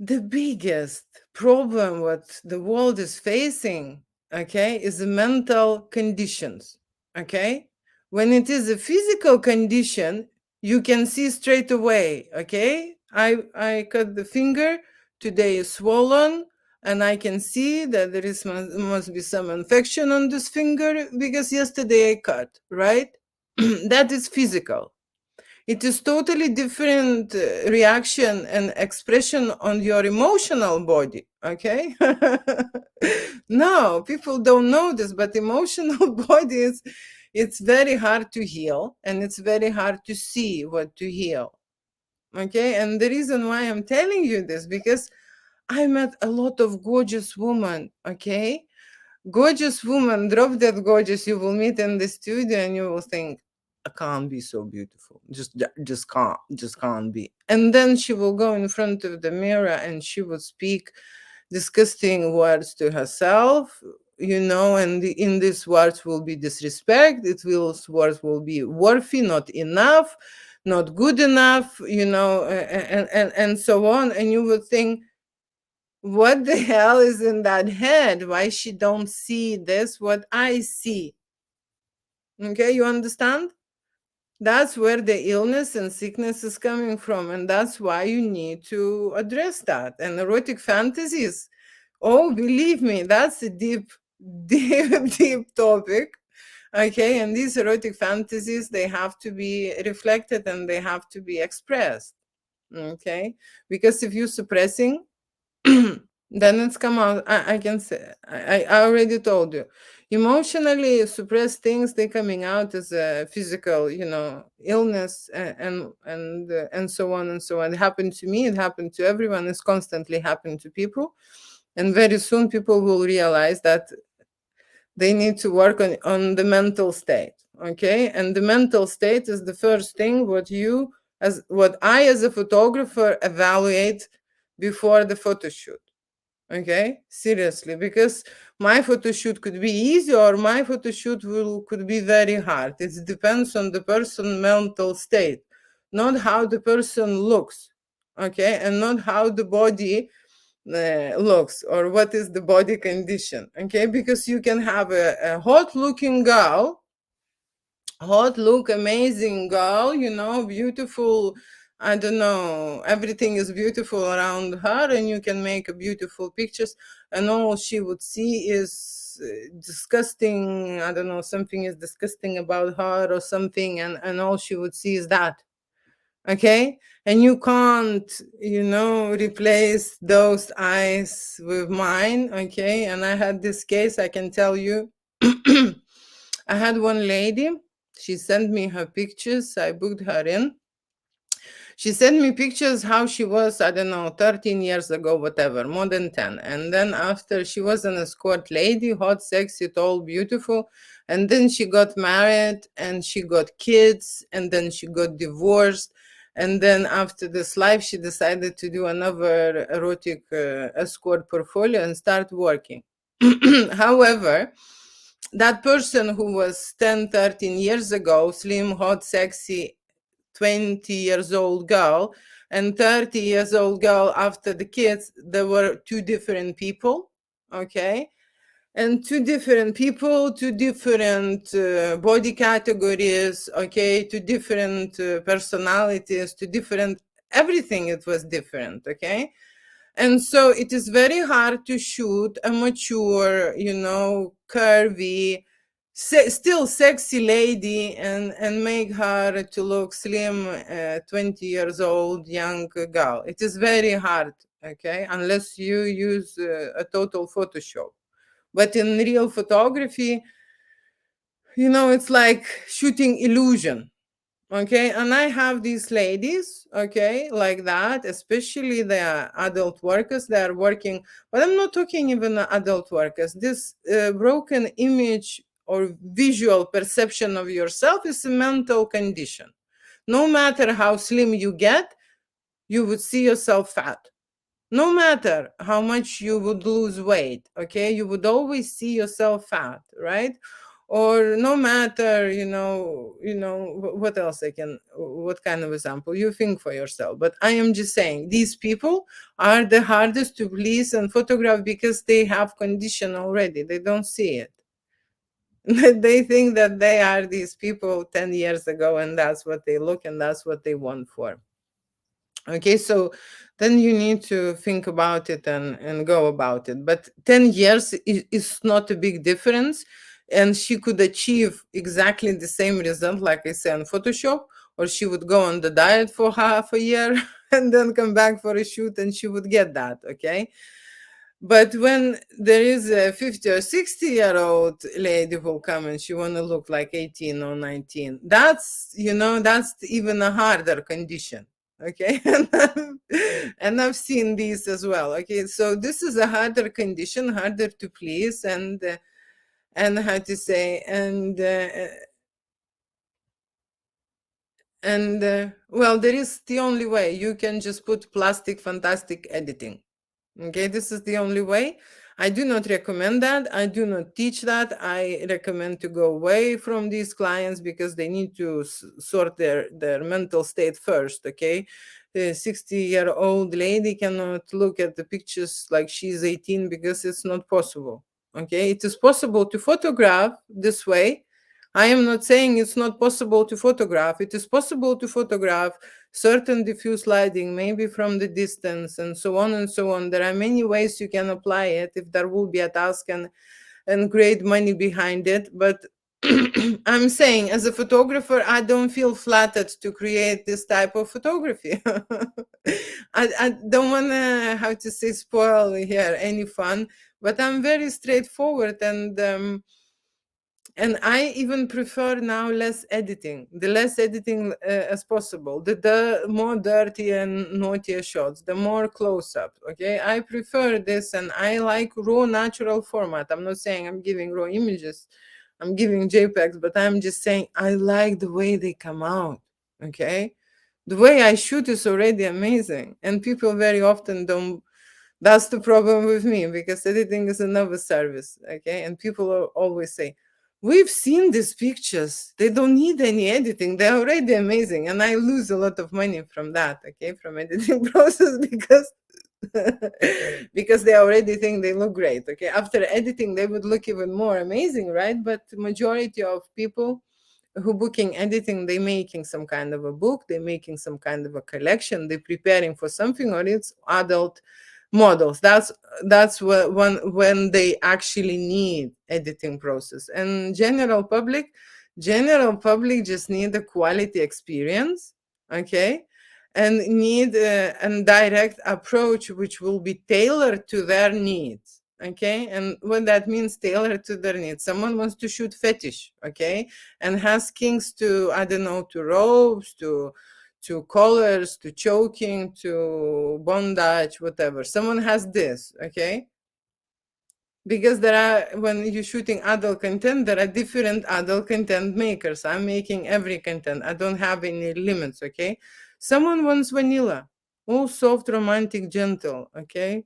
the biggest problem what the world is facing, okay, is the mental conditions, okay? When it is a physical condition, you can see straight away, okay? I cut the finger, today is swollen, and I can see that there is must be some infection on this finger because yesterday I cut, right? That is physical. It is totally different reaction and expression on your emotional body, okay? No, people don't know this, but emotional body is, it's very hard to heal, and it's very hard to see what to heal, okay? And the reason why I'm telling you this, because I met a lot of gorgeous women, okay? Gorgeous woman, drop dead gorgeous, you will meet in the studio and you will think, I can't be so beautiful. Just can't be. And then she will go in front of the mirror and she will speak disgusting words to herself, and in these words will be disrespect. Words will be worthy, not enough, not good enough, and so on. And you will think, what the hell is in that head? Why she don't see this what I see? Okay, you understand? That's where the illness and sickness is coming from, and that's why you need to address that. And erotic fantasies, oh, believe me, that's a deep deep deep topic, okay? And these erotic fantasies, they have to be reflected and they have to be expressed, okay? Because if you're suppressing, then it's come out. I can say, I already told you, emotionally suppressed things, they coming out as a physical, illness, and so on and so on. It happened to me, it happened to everyone, it's constantly happening to people, and very soon people will realize that they need to work on the mental state, okay? And the mental state is the first thing what I as a photographer evaluate before the photo shoot. Okay, seriously, because my photo shoot could be easy or my photo shoot could be very hard. It depends on the person's mental state, not how the person looks, okay, and not how the body looks or what is the body condition, okay, because you can have a hot looking girl, amazing girl, beautiful, I don't know, everything is beautiful around her, and you can make a beautiful pictures, and all she would see is disgusting, I don't know, something is disgusting about her or something, and all she would see is that, okay? And you can't, replace those eyes with mine, okay? And I had this case, I can tell you. I had one lady, she sent me her pictures, I booked her in. She sent me pictures how she was, I don't know, 13 years ago, whatever, more than 10. And then after, she was an escort lady, hot, sexy, tall, beautiful. And then she got married and she got kids and then she got divorced. And then after this life, she decided to do another erotic escort portfolio and start working. However, that person who was 10, 13 years ago, slim, hot, sexy, 20 years old girl, and 30 years old girl after the kids, there were two different people, okay? And two different people, two different body categories, okay? Two different personalities, two different, everything, it was different, okay? And so it is very hard to shoot a mature, curvy, still sexy lady and make her to look slim, 20 years old young girl. It is very hard, okay, unless you use a total Photoshop. But in real photography, it's like shooting illusion. Okay, and I have these ladies, okay, like that, especially the adult workers. They are working, but I'm not talking even adult workers. This broken image or visual perception of yourself is a mental condition. No matter how slim you get, you would see yourself fat. No matter how much you would lose weight, okay, you would always see yourself fat, right? Or no matter, what else what kind of example you think for yourself. But I am just saying, these people are the hardest to please and photograph because they have condition already. They don't see it. They think that they are these people 10 years ago, and that's what they look and that's what they want for. Okay, so then you need to think about it and go about it. But 10 years is not a big difference. And she could achieve exactly the same result, like I said, on Photoshop, or she would go on the diet for half a year and then come back for a shoot and she would get that, okay? But when there is a 50 or 60-year-old lady who come and she want to look like 18 or 19, that's even a harder condition. Okay. And I've seen these as well. Okay, so this is a harder condition, harder to please, and how to say, well, there is the only way. You can just put plastic fantastic editing. Okay, this is the only way. I do not recommend that. I do not teach that. I recommend to go away from these clients because they need to sort their mental state first, okay? A 60-year-old lady cannot look at the pictures like she's 18 because it's not possible, okay? It is possible to photograph this way. I am not saying it's not possible to photograph. It is possible to photograph certain diffuse lighting, maybe from the distance, and so on and so on. There are many ways you can apply it if there will be a task and great money behind it. But I'm saying, as a photographer, I don't feel flattered to create this type of photography. I don't want to, how to say, spoil here any fun, but I'm very straightforward, and I even prefer now less editing, the less editing as possible. The more dirty and naughtier shots, the more close-up, okay? I prefer this, and I like raw, natural format. I'm not saying I'm giving raw images. I'm giving JPEGs, but I'm just saying I like the way they come out, okay? The way I shoot is already amazing, and people very often don't. That's the problem with me, because editing is another service, okay? And people always say, we've seen these pictures. They don't need any editing. They're already amazing. And I lose a lot of money from that, okay, from editing process, because because they already think they look great, okay? After editing, they would look even more amazing, right? But the majority of people who booking editing, they making some kind of a book, they making some kind of a collection, they preparing for something, or it's adult models. That's when they actually need editing process. And general public just need a quality experience, okay, and need a direct approach which will be tailored to their needs, okay? And what that means, tailored to their needs, someone wants to shoot fetish, okay, and has kinks to, I don't know, to robes, to colors, to choking, to bondage, whatever. Someone has this, okay? Because there are, when you're shooting adult content, there are different adult content makers. I'm making every content. I don't have any limits, okay? Someone wants vanilla, all soft, romantic, gentle, okay?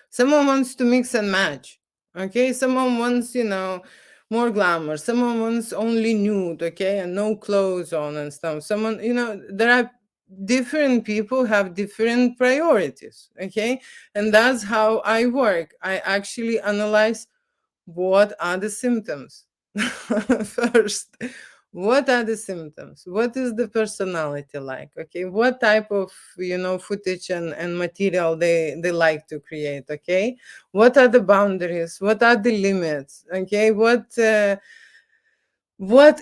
Someone wants to mix and match, okay? Someone wants, more glamour. Someone wants only nude, okay, and no clothes on and stuff. Someone, there are different people have different priorities, okay? And that's how I work. I actually analyze what are the symptoms first. What are the symptoms? What is the personality like? Okay, what type of footage and material they like to create? Okay, what are the boundaries? What are the limits? Okay, what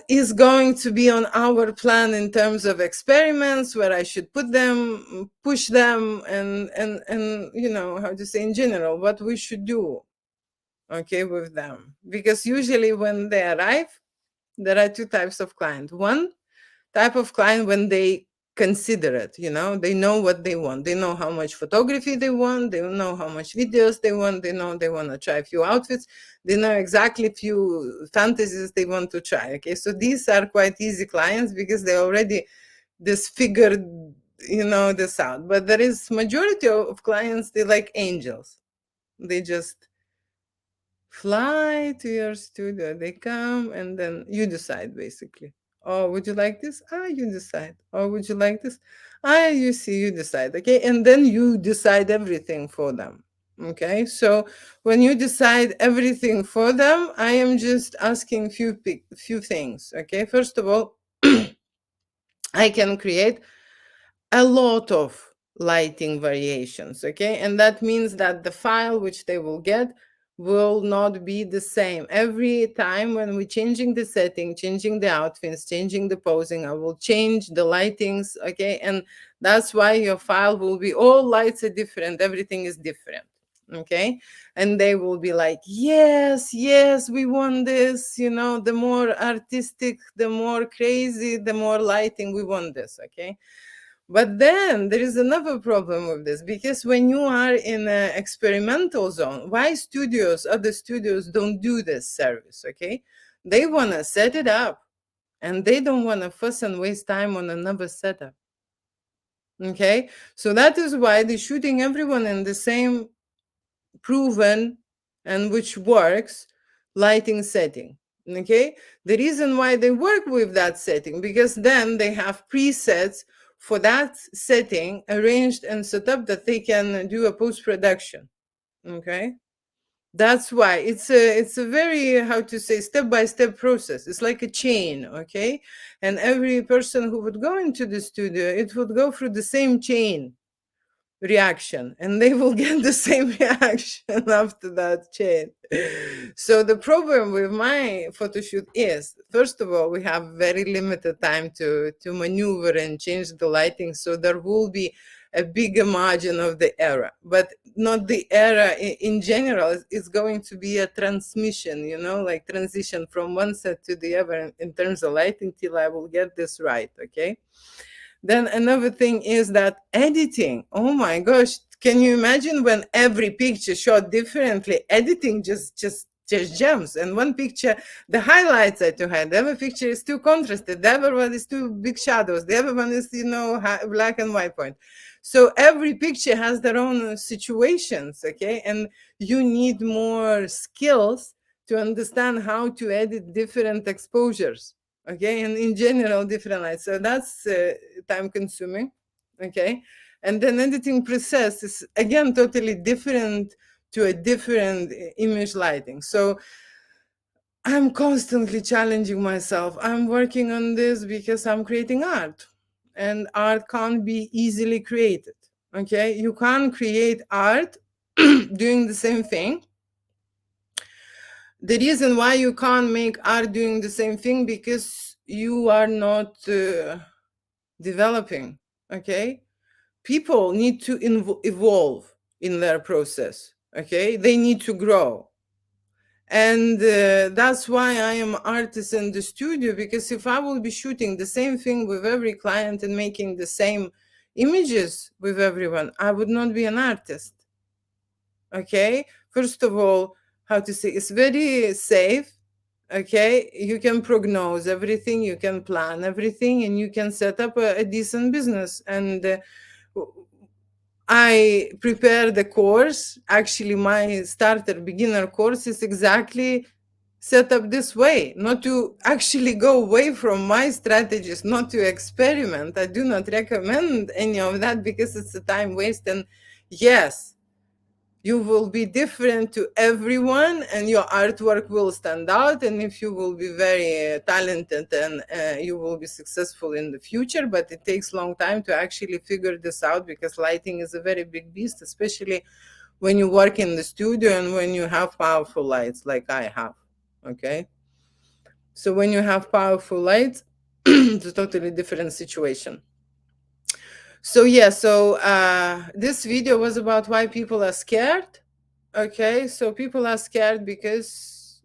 is going to be on our plan in terms of experiments, where I should put them, push them, and how to say, in general, what we should do, okay, with them. Because usually when they arrive, there are two types of client. One type of client, when they consider it, they know what they want. They know how much photography they want. They know how much videos they want. They know they want to try a few outfits. They know exactly few fantasies they want to try. Okay, so these are quite easy clients because they already disfigured, this out. But there is majority of clients, they like angels. They just fly to your studio. They come and then you decide, basically. Oh, would you like this? Ah, you decide. Oh, would you like this? Ah, you see, you decide. Okay. And then you decide everything for them. Okay. So when you decide everything for them, I am just asking few things. Okay. First of all, I can create a lot of lighting variations, okay? And that means that the file which they will get will not be the same. Every time when we're changing the setting, changing the outfits, changing the posing, I will change the lightings, okay? And that's why your file will be, all lights are different, everything is different, okay? And they will be like, yes, yes, we want this, the more artistic, the more crazy, the more lighting, we want this, okay? But then there is another problem with this, because when you are in an experimental zone, why other studios don't do this service, okay? They want to set it up and they don't want to fuss and waste time on another setup, okay? So that is why they're shooting everyone in the same proven and which works lighting setting, okay? The reason why they work with that setting, because then they have presets for that setting arranged and set up that they can do a post-production, okay? That's why it's a very, how to say, step-by-step process. It's like a chain, okay? And every person who would go into the studio, it would go through the same chain reaction, and they will get the same reaction after that chain. So the problem with my photo shoot is, first of all, we have very limited time to maneuver and change the lighting, so there will be a bigger margin of the error, but not the error in general. It's going to be a transmission, like transition from one set to the other in terms of lighting, till I will get this right, okay? Then another thing is that editing. Oh my gosh, can you imagine when every picture shot differently? Editing just jumps. And one picture, the highlights are too high. The other picture is too contrasted. The other one is too big shadows. The other one is, black and white point. So every picture has their own situations, okay? And you need more skills to understand how to edit different exposures, okay, and in general different lights. So that's time consuming, okay? And then editing process is again totally different to a different image lighting. So I'm constantly challenging myself. I'm working on this because I'm creating art, and art can't be easily created, okay? You can't create art doing the same thing. The reason why you can't make art doing the same thing, because you are not developing, okay? People need to evolve in their process, okay? They need to grow. And that's why I am artist in the studio, because if I will be shooting the same thing with every client and making the same images with everyone, I would not be an artist. Okay, first of all, how to say, it's very safe. Okay, you can prognose everything, you can plan everything, and you can set up a decent business. And I prepare the course. Actually, my starter beginner course is exactly set up this way, not to actually go away from my strategies, not to experiment. I do not recommend any of that because it's a time waste. And yes, you will be different to everyone and your artwork will stand out, and if you will be very talented, and you will be successful in the future. But it takes long time to actually figure this out, because lighting is a very big beast, especially when you work in the studio and when you have powerful lights like I have. Okay, so when you have powerful lights, it's a totally different situation. So yeah, so this video was about why people are scared. Okay, so people are scared because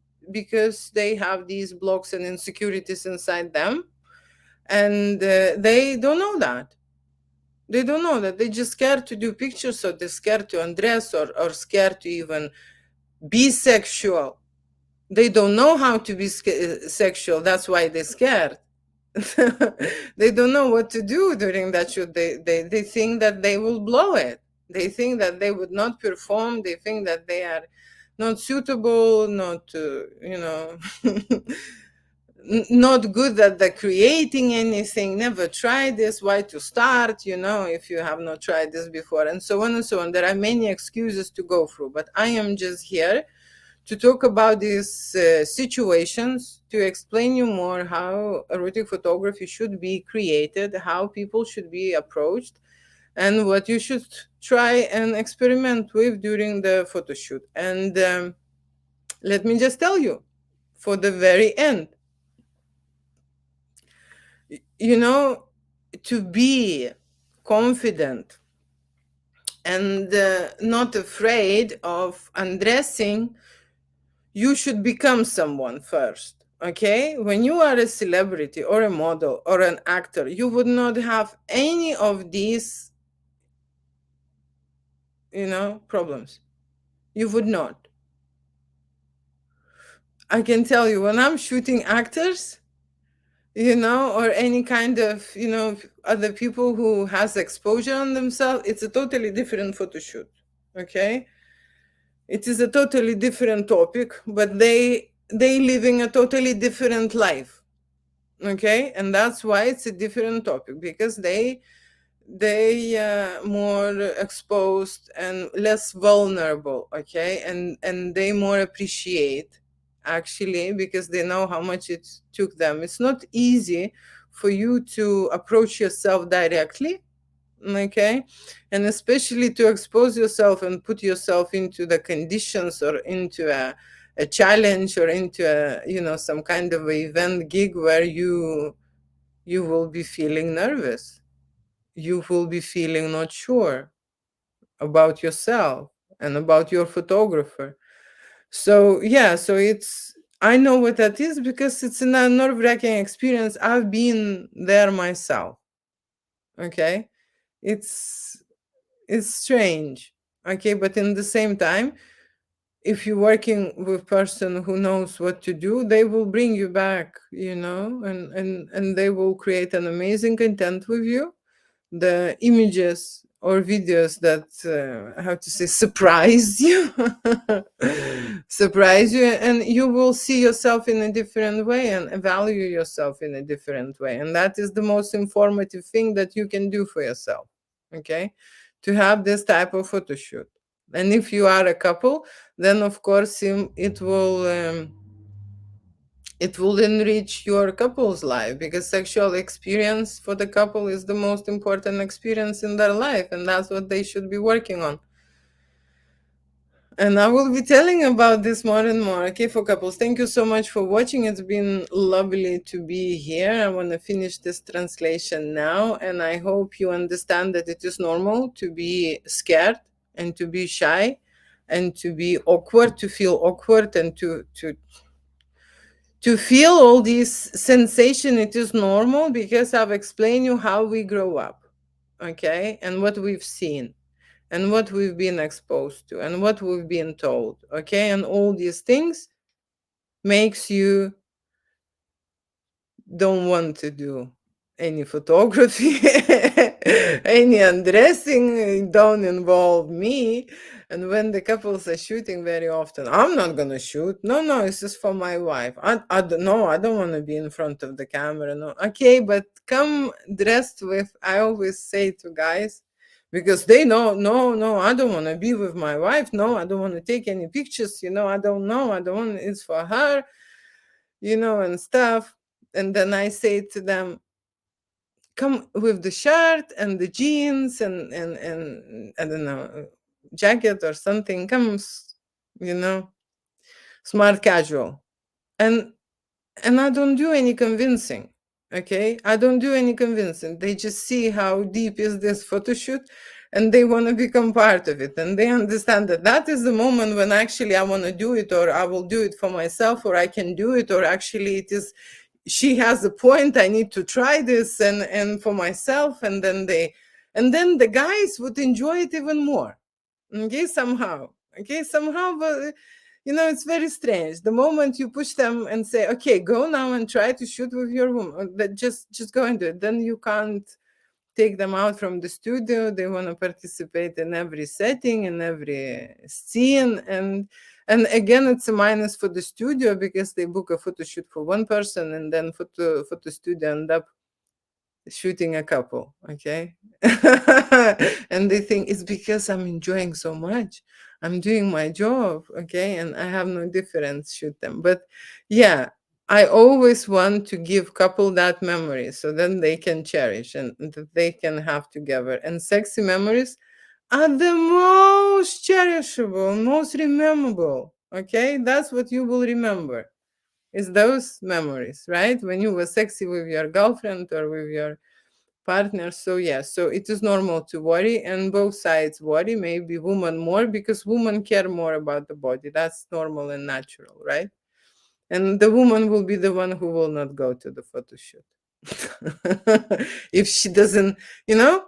they have these blocks and insecurities inside them, and they don't know that. They don't know that. They just scared to do pictures, or they're scared to undress, or scared to even be sexual. They don't know how to be sexual. That's why they're scared. They don't know what to do during that shoot. They think that they will blow it. They think that they would not perform. They think that they are not suitable, not not good at the creating anything, never tried this, why to start, if you have not tried this before, and so on and so on. There are many excuses to go through, but I am just here to talk about these situations, to explain you more how erotic photography should be created, how people should be approached, and what you should try and experiment with during the photo shoot. And let me just tell you, for the very end, you know, to be confident and not afraid of undressing, you should become someone first. Okay, when you are a celebrity or a model or an actor, you would not have any of these problems. You would not. I can tell you, when I'm shooting actors, or any kind of other people who has exposure on themselves, it's a totally different photo shoot. Okay, it is a totally different topic, but they living a totally different life. Okay, and that's why it's a different topic, because they more exposed and less vulnerable. Okay, and they more appreciate, actually, because they know how much it took them. It's not easy for you to approach yourself directly. Okay, and especially to expose yourself and put yourself into the conditions, or into a challenge, or into some kind of event gig where you will be feeling nervous, you will be feeling not sure about yourself and about your photographer. So yeah, so I know what that is, because it's a nerve-wracking experience. I've been there myself. Okay, it's it's strange. Okay, but in the same time, if you're working with person who knows what to do, they will bring you back, and they will create an amazing content with you. The images or videos that how to say, surprise you, surprise you, and you will see yourself in a different way and value yourself in a different way. And that is the most informative thing that you can do for yourself. Okay, to have this type of photo shoot. And if you are a couple, then of course it will enrich your couple's life, because sexual experience for the couple is the most important experience in their life, and that's what they should be working on. And I will be telling about this more and more. Okay, for couples, thank you so much for watching. It's been lovely to be here. I want to finish this translation now, and I hope you understand that it is normal to be scared and to be shy. and to be awkward, to feel awkward, and to feel all these sensation. It is normal because I've explained you how we grow up, okay, and what we've seen and what we've been exposed to and what we've been told, okay, and all these things makes you don't want to do any photography, any undressing, don't involve me. And when the couples are shooting, very often, I'm not gonna shoot. No, no, this is for my wife. I don't know. I don't want to be in front of the camera. No, okay, but come dressed with. I always say to guys, because they know, no, no, I don't want to be with my wife. No, I don't want to take any pictures. I don't know. I don't want. It's for her, and stuff. And then I say to them, come with the shirt and the jeans and I don't know, jacket or something. Come, you know, smart casual. And I don't do any convincing. Okay, I don't do any convincing. They just see how deep is this photo shoot, and they want to become part of it, and they understand that that is the moment when actually I want to do it, or I will do it for myself, or I can do it, or actually it is, she has a point, I need to try this and for myself. And then the guys would enjoy it even more. Okay, somehow. Okay, somehow, but it's very strange. The moment you push them and say, okay, go now and try to shoot with your woman, that just go and do it, then you can't take them out from the studio. They want to participate in every setting, in every scene. And again, it's a minus for the studio because they book a photo shoot for one person, and then photo studio end up shooting a couple, okay. And they think it's because I'm enjoying so much, I'm doing my job, okay, and I have no difference, shoot them. But yeah, I always want to give couple that memory so then they can cherish and that they can have together. And sexy memories are the most cherishable, most rememberable, okay. That's what you will remember, is those memories, right, when you were sexy with your girlfriend or with your partner. So yeah, so it is normal to worry, and both sides worry, maybe women more because women care more about the body. That's normal and natural, right? And the woman will be the one who will not go to the photo shoot. If she doesn't,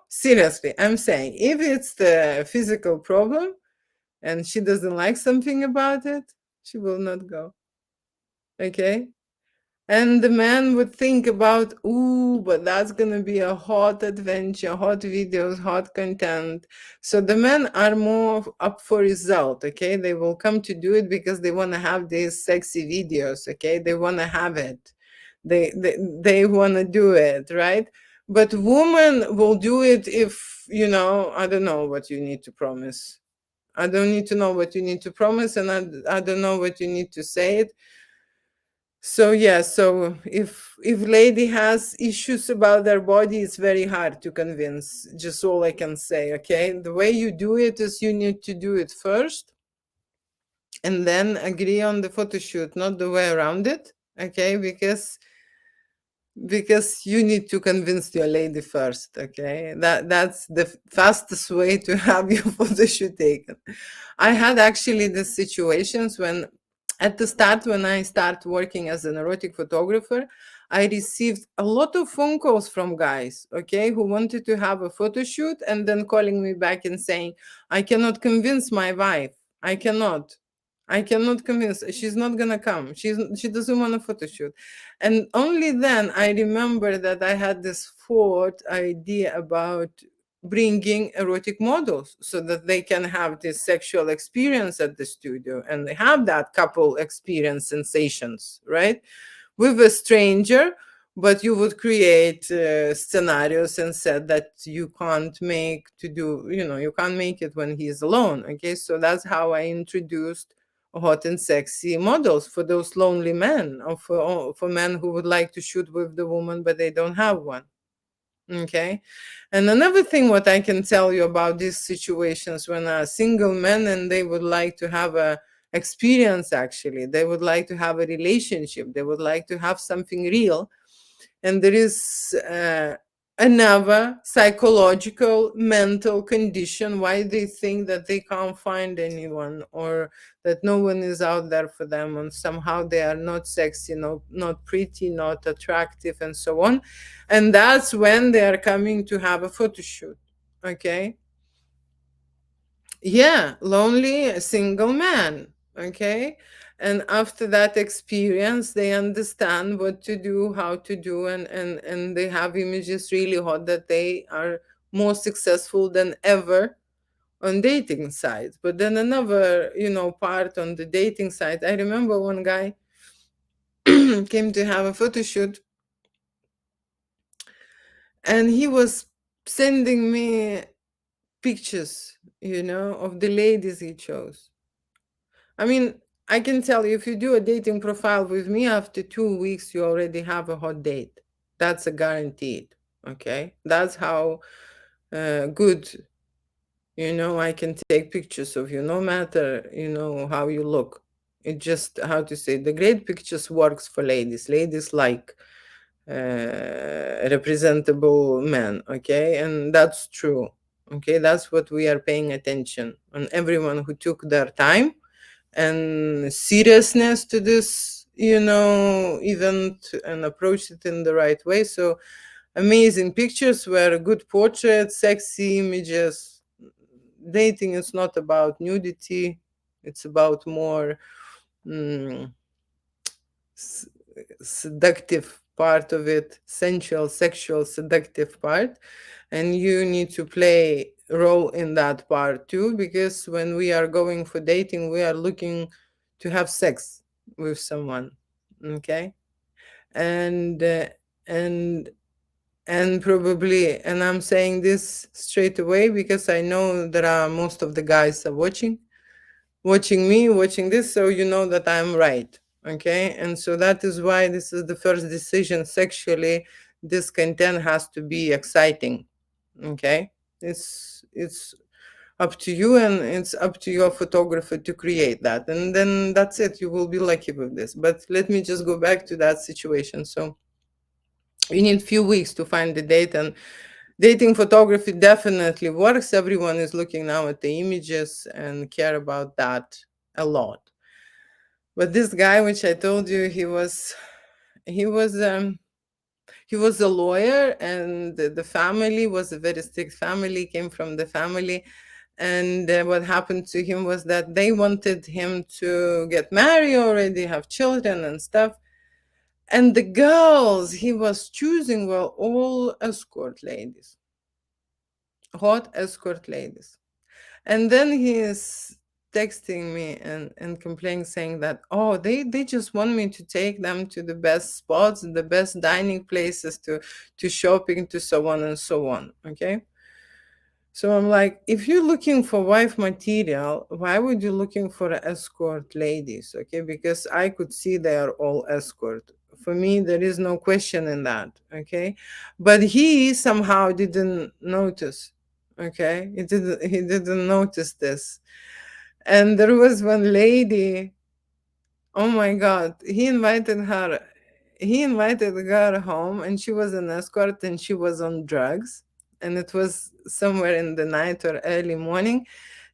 seriously, I'm saying, if it's the physical problem and she doesn't like something about it, she will not go, okay. And the man would think about, ooh, but that's gonna be a hot adventure, hot videos, hot content. So the men are more up for result, okay? They will come to do it because they want to have these sexy videos, okay? They want to have it. They want to do it, right? But woman will do it if, I don't know what you need to promise. I don't need to know what you need to promise, and I don't know what you need to say it. So yeah, so if lady has issues about their body, it's very hard to convince. Just all I can say, okay? The way you do it is you need to do it first and then agree on the photo shoot, not the way around it, okay? Because you need to convince your lady first, okay. That's the fastest way to have your photo shoot taken. I had actually the situations when at the start, when I started working as an erotic photographer, I received a lot of phone calls from guys, okay, who wanted to have a photo shoot and then calling me back and saying, I cannot convince my wife, I cannot convince, she's not gonna come, she doesn't want a photo shoot. And only then I remember that I had this thought idea about bringing erotic models so that they can have this sexual experience at the studio and have that couple experience sensations, right? With a stranger, but you would create scenarios and said that you can't make to do, you can't make it when he's alone, okay. So that's how I introduced hot and sexy models for those lonely men, or for men who would like to shoot with the woman but they don't have one, okay. And another thing what I can tell you about these situations when a single men and they would like to have a experience, actually they would like to have a relationship, they would like to have something real. And there is another psychological mental condition why they think that they can't find anyone, or that no one is out there for them, and somehow they are not sexy, not pretty, not attractive, and so on. And that's when they are coming to have a photo shoot. Okay. Yeah, lonely, a single man. Okay. And after that experience, they understand what to do, how to do, and they have images really hot that they are more successful than ever on dating sites. But then another, part on the dating site, I remember one guy came to have a photo shoot, and he was sending me pictures, of the ladies he chose. I mean, I can tell you, if you do a dating profile with me, after 2 weeks, you already have a hot date. That's a guaranteed. Okay. That's how good, I can take pictures of you, no matter, how you look. It just, how to say, the great pictures works for ladies. Ladies like representable men. Okay. And that's true. Okay. That's what we are paying attention on, everyone who took their time and seriousness to this, event, and approach it in the right way. So amazing pictures were good portraits, sexy images. Dating is not about nudity, it's about more mm, s- seductive part of it, sensual, sexual, seductive part. And you need to play role in that part too, because when we are going for dating, we are looking to have sex with someone. Okay. And and and probably, and I'm saying this straight away because I know that most of the guys are watching me, watching this, so you know that I'm right. Okay. And so that is why this is the first decision sexually. This content has to be exciting. Okay. It's up to you, and it's up to your photographer to create that, and then that's it. You will be lucky with this. But let me just go back to that situation. So you need few weeks to find the date, and dating photography definitely works. Everyone is looking now at the images and care about that a lot. But this guy, which I told you, he was he was a lawyer, and the family was a very strict family, came from the family. And what happened to him was that they wanted him to get married already, have children and stuff. And the girls he was choosing were all escort ladies, hot escort ladies. And then he is texting me and complaining, saying that, oh, they just want me to take them to the best spots, the best dining places, to shopping, to so on and so on. Okay. So I'm like, if you're looking for wife material, why would you looking for escort ladies? Okay, because I could see they are all escort. For me, there is no question in that. Okay, but he somehow didn't notice. Okay, he didn't notice this. And there was one lady. Oh my God, he invited her home, and she was an escort, and she was on drugs, and it was somewhere in the night or early morning.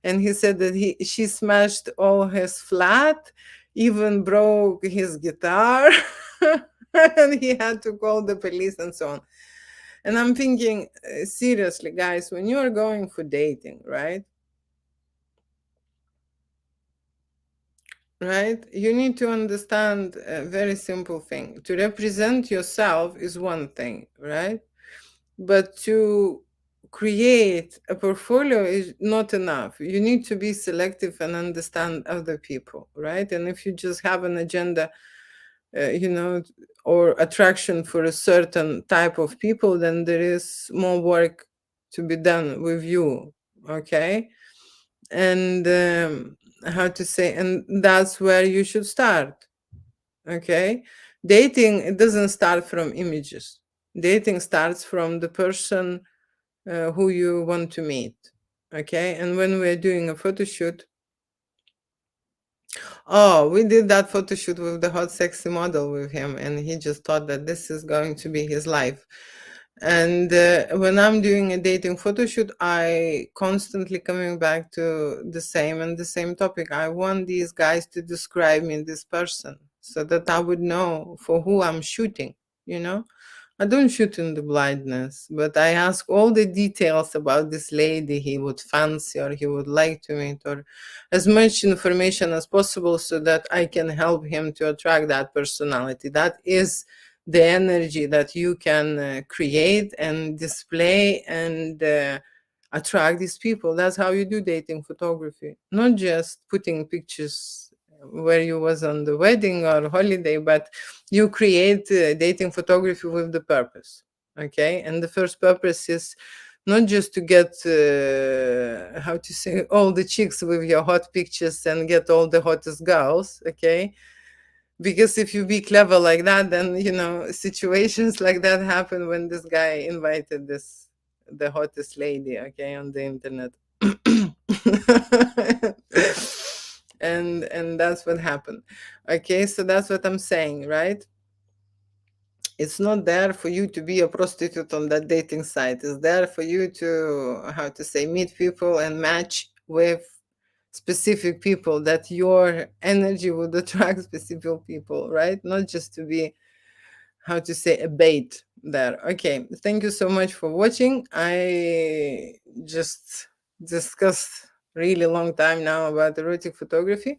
And he said that she smashed all his flat, even broke his guitar, and he had to call the police and so on. And I'm thinking, seriously, guys, when you are going for dating, right? Right? You need to understand a very simple thing. To represent yourself is one thing, right? But to create a portfolio is not enough. You need to be selective and understand other people, right? And if you just have an agenda, uh, you know, or attraction for a certain type of people, then there is more work to be done with you, okay? And how to say, and that's where you should start. Okay. Dating, it doesn't start from images. Dating starts from the person who you want to meet. Okay. And when we're doing a photo shoot, oh, we did that photo shoot with the hot sexy model with him, and he just thought that this is going to be his life. And when I'm doing a dating photo shoot, I constantly coming back to the same topic. I want these guys to describe me, this person, so that I would know for who I'm shooting, you know? I don't shoot in the blindness, but I ask all the details about this lady he would fancy or he would like to meet, or as much information as possible so that I can help him to attract that personality. That is the energy that you can create and display and attract these people. That's how you do dating photography, not just putting pictures where you was on the wedding or holiday, but you create dating photography with the purpose. Okay, and the first purpose is not just to get how to say all the chicks with your hot pictures and get all the hottest girls. Okay, because if you be clever like that, then you know situations like that happen when this guy invited this the hottest lady, okay, on the internet. And that's what happened. Okay, so that's what I'm saying, right? It's not there for you to be a prostitute on that dating site. It's there for you to, how to say, meet people and match with specific people, that your energy would attract specific people, right? Not just to be, how to say, a bait there. Okay, thank you so much for watching. I just discussed really long time now about erotic photography.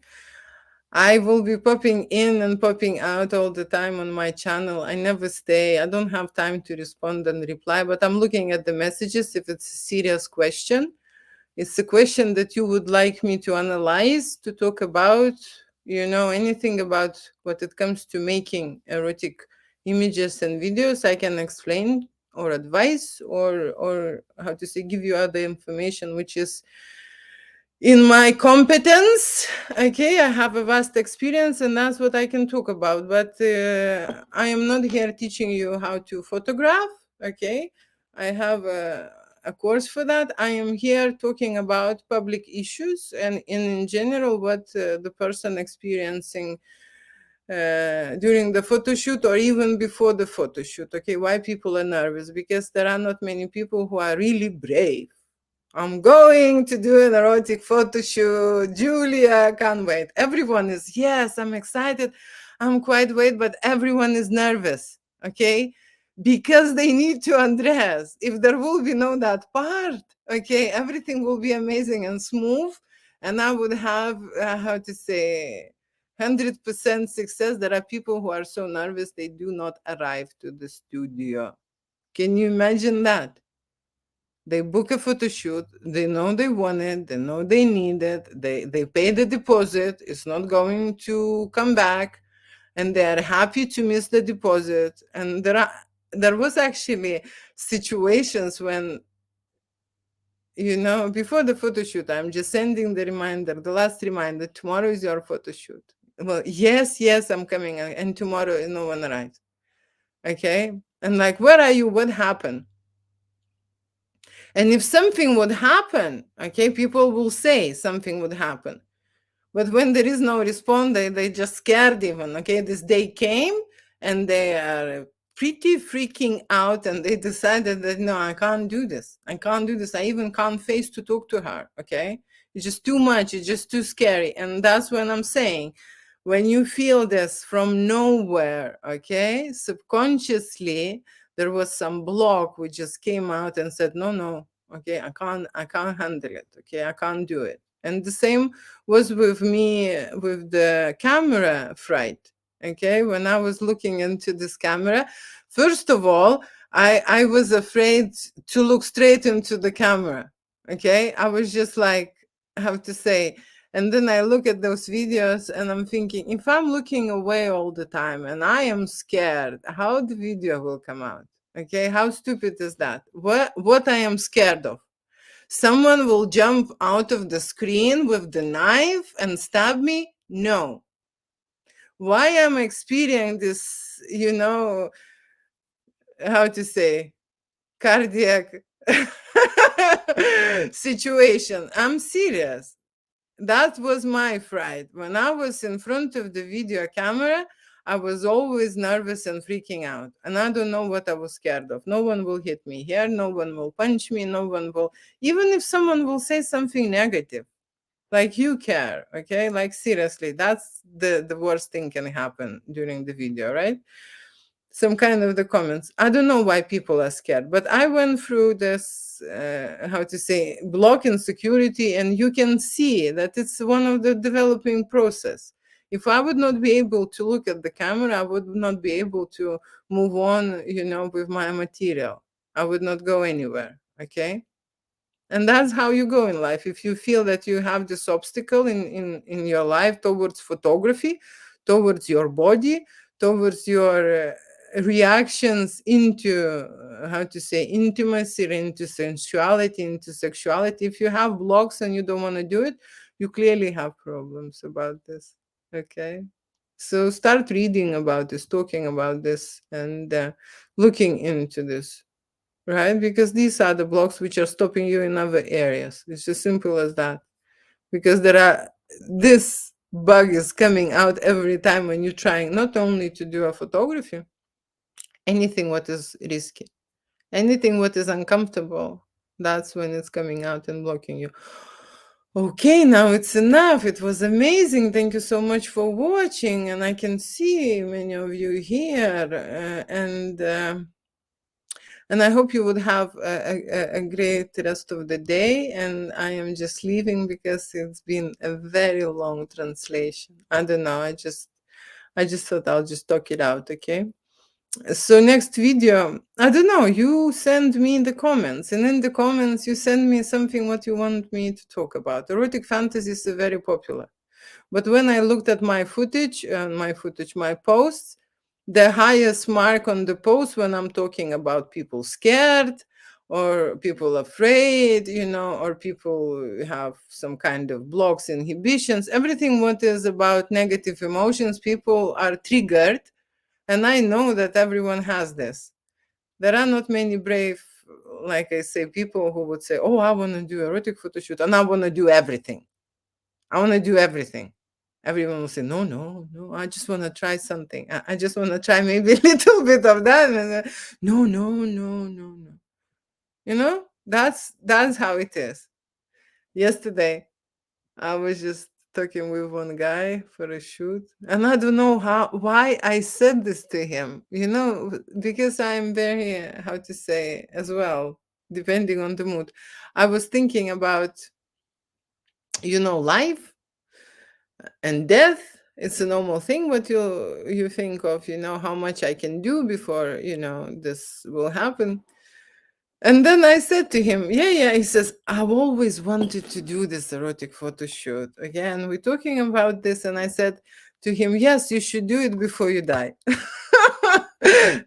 I will be popping in and popping out all the time on my channel. I never stay. I don't have time to respond and reply, but I'm looking at the messages if it's a serious question. It's a question that you would like me to analyze, to talk about, you know, anything about what it comes to making erotic images and videos, I can explain or advise or how to say, give you other information which is in my competence. Okay, I have a vast experience and that's what I can talk about, but I am not here teaching you how to photograph. Okay, I have a course for that. I am here talking about public issues and in general what the person experiencing during the photo shoot or even before the photo shoot. Okay, why people are nervous? Because there are not many people who are really brave. I'm going to do an erotic photo shoot. Julia, can't wait. Everyone is, yes, I'm excited. I'm quite wait, but everyone is nervous, okay? Because they need to undress. If there will be no that part, okay, everything will be amazing and smooth. And I would have, how to say, 100% success. There are people who are so nervous, they do not arrive to the studio. Can you imagine that? They book a photo shoot, they know they want it, they know they need it, they pay the deposit, it's not going to come back, and they are happy to miss the deposit. And there was actually situations when, you know, before the photo shoot, I'm just sending the reminder, the last reminder, tomorrow is your photo shoot. Well, yes, yes, I'm coming, and tomorrow no one arrives. Okay? And like, where are you? What happened? And if something would happen, okay, people will say something would happen. But when there is no response, they just scared even, okay? This day came and they are pretty freaking out and they decided that, no, I can't do this. I can't do this. I even can't face to talk to her, okay? It's just too much. It's just too scary. And that's what I'm saying. When you feel this from nowhere, okay, subconsciously, there was some block which just came out and said, no, no, okay, I can't handle it, okay, I can't do it. And the same was with me with the camera fright. Okay, when I was looking into this camera, first of all, I was afraid to look straight into the camera. Okay, I was just like, how to say, and then I look at those videos and I'm thinking, if I'm looking away all the time and I am scared, how the video will come out? Okay, how stupid is that? What I am scared of? Someone will jump out of the screen with the knife and stab me? No. Why am I experiencing this, you know, how to say, cardiac situation? I'm serious. That was my fright. When I was in front of the video camera, I was always nervous and freaking out. And I don't know what I was scared of. No one will hit me here. No one will punch me. No one will, even if someone will say something negative, like you care, okay? Like seriously, that's the worst thing can happen during the video, right? Some kind of the comments. I don't know why people are scared, but I went through this, how to say, block insecurity, and you can see that it's one of the developing process. If I would not be able to look at the camera, I would not be able to move on, with my material. I would not go anywhere, okay? And that's how you go in life. If you feel that you have this obstacle in your life towards photography, towards your body, towards your reactions into, how to say, intimacy, into sensuality, into sexuality, if you have blocks and you don't want to do it, you clearly have problems about this, okay? So start reading about this, talking about this, and looking into this, right? Because these are the blocks which are stopping you in other areas. It's as simple as that. Because this bug is coming out every time when you're trying not only to do a photography, anything what is risky, anything what is uncomfortable, that's when it's coming out and blocking you. Okay, now it's enough. It was amazing. Thank you so much for watching. And I can see many of you here. And I hope you would have a great rest of the day. And I am just leaving because it's been a very long translation. I don't know. I just thought I'll just talk it out. Okay. So next video, I don't know. You send me in the comments, and in the comments you send me something what you want me to talk about. Erotic fantasies are very popular. But when I looked at my footage, my posts, the highest mark on the post when I'm talking about people scared or people afraid, or people who have some kind of blocks, inhibitions, everything what is about negative emotions, people are triggered. And I know that everyone has this. There are not many brave, like I say, people who would say, oh, I want to do erotic photo shoot and I want to do everything. I want to do everything. Everyone will say, no, no, no, I just want to try something. I just want to try maybe a little bit of that. And no, no, no, no, no. That's how it is. Yesterday, I was just talking with one guy for a shoot, and I don't know why I said this to him, because I'm very, how to say, as well, depending on the mood. I was thinking about, life and death. It's a normal thing what you think of, how much I can do before, this will happen. And then I said to him, yeah, yeah. He says, I've always wanted to do this erotic photo shoot. Again, we're talking about this. And I said to him, yes, you should do it before you die.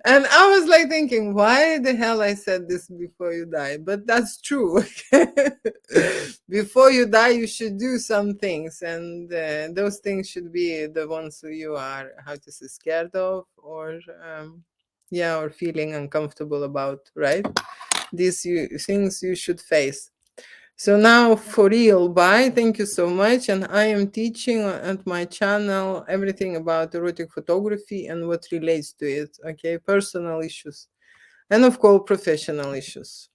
And I was like thinking, why the hell I said this before you die? But that's true. Before you die, you should do some things. And those things should be the ones who you are, how to say, scared of, or or feeling uncomfortable about, right? These things you should face. So now for real, bye. Thank you so much. And I am teaching at my channel everything about erotic photography and what relates to it. Okay, personal issues, and of course professional issues.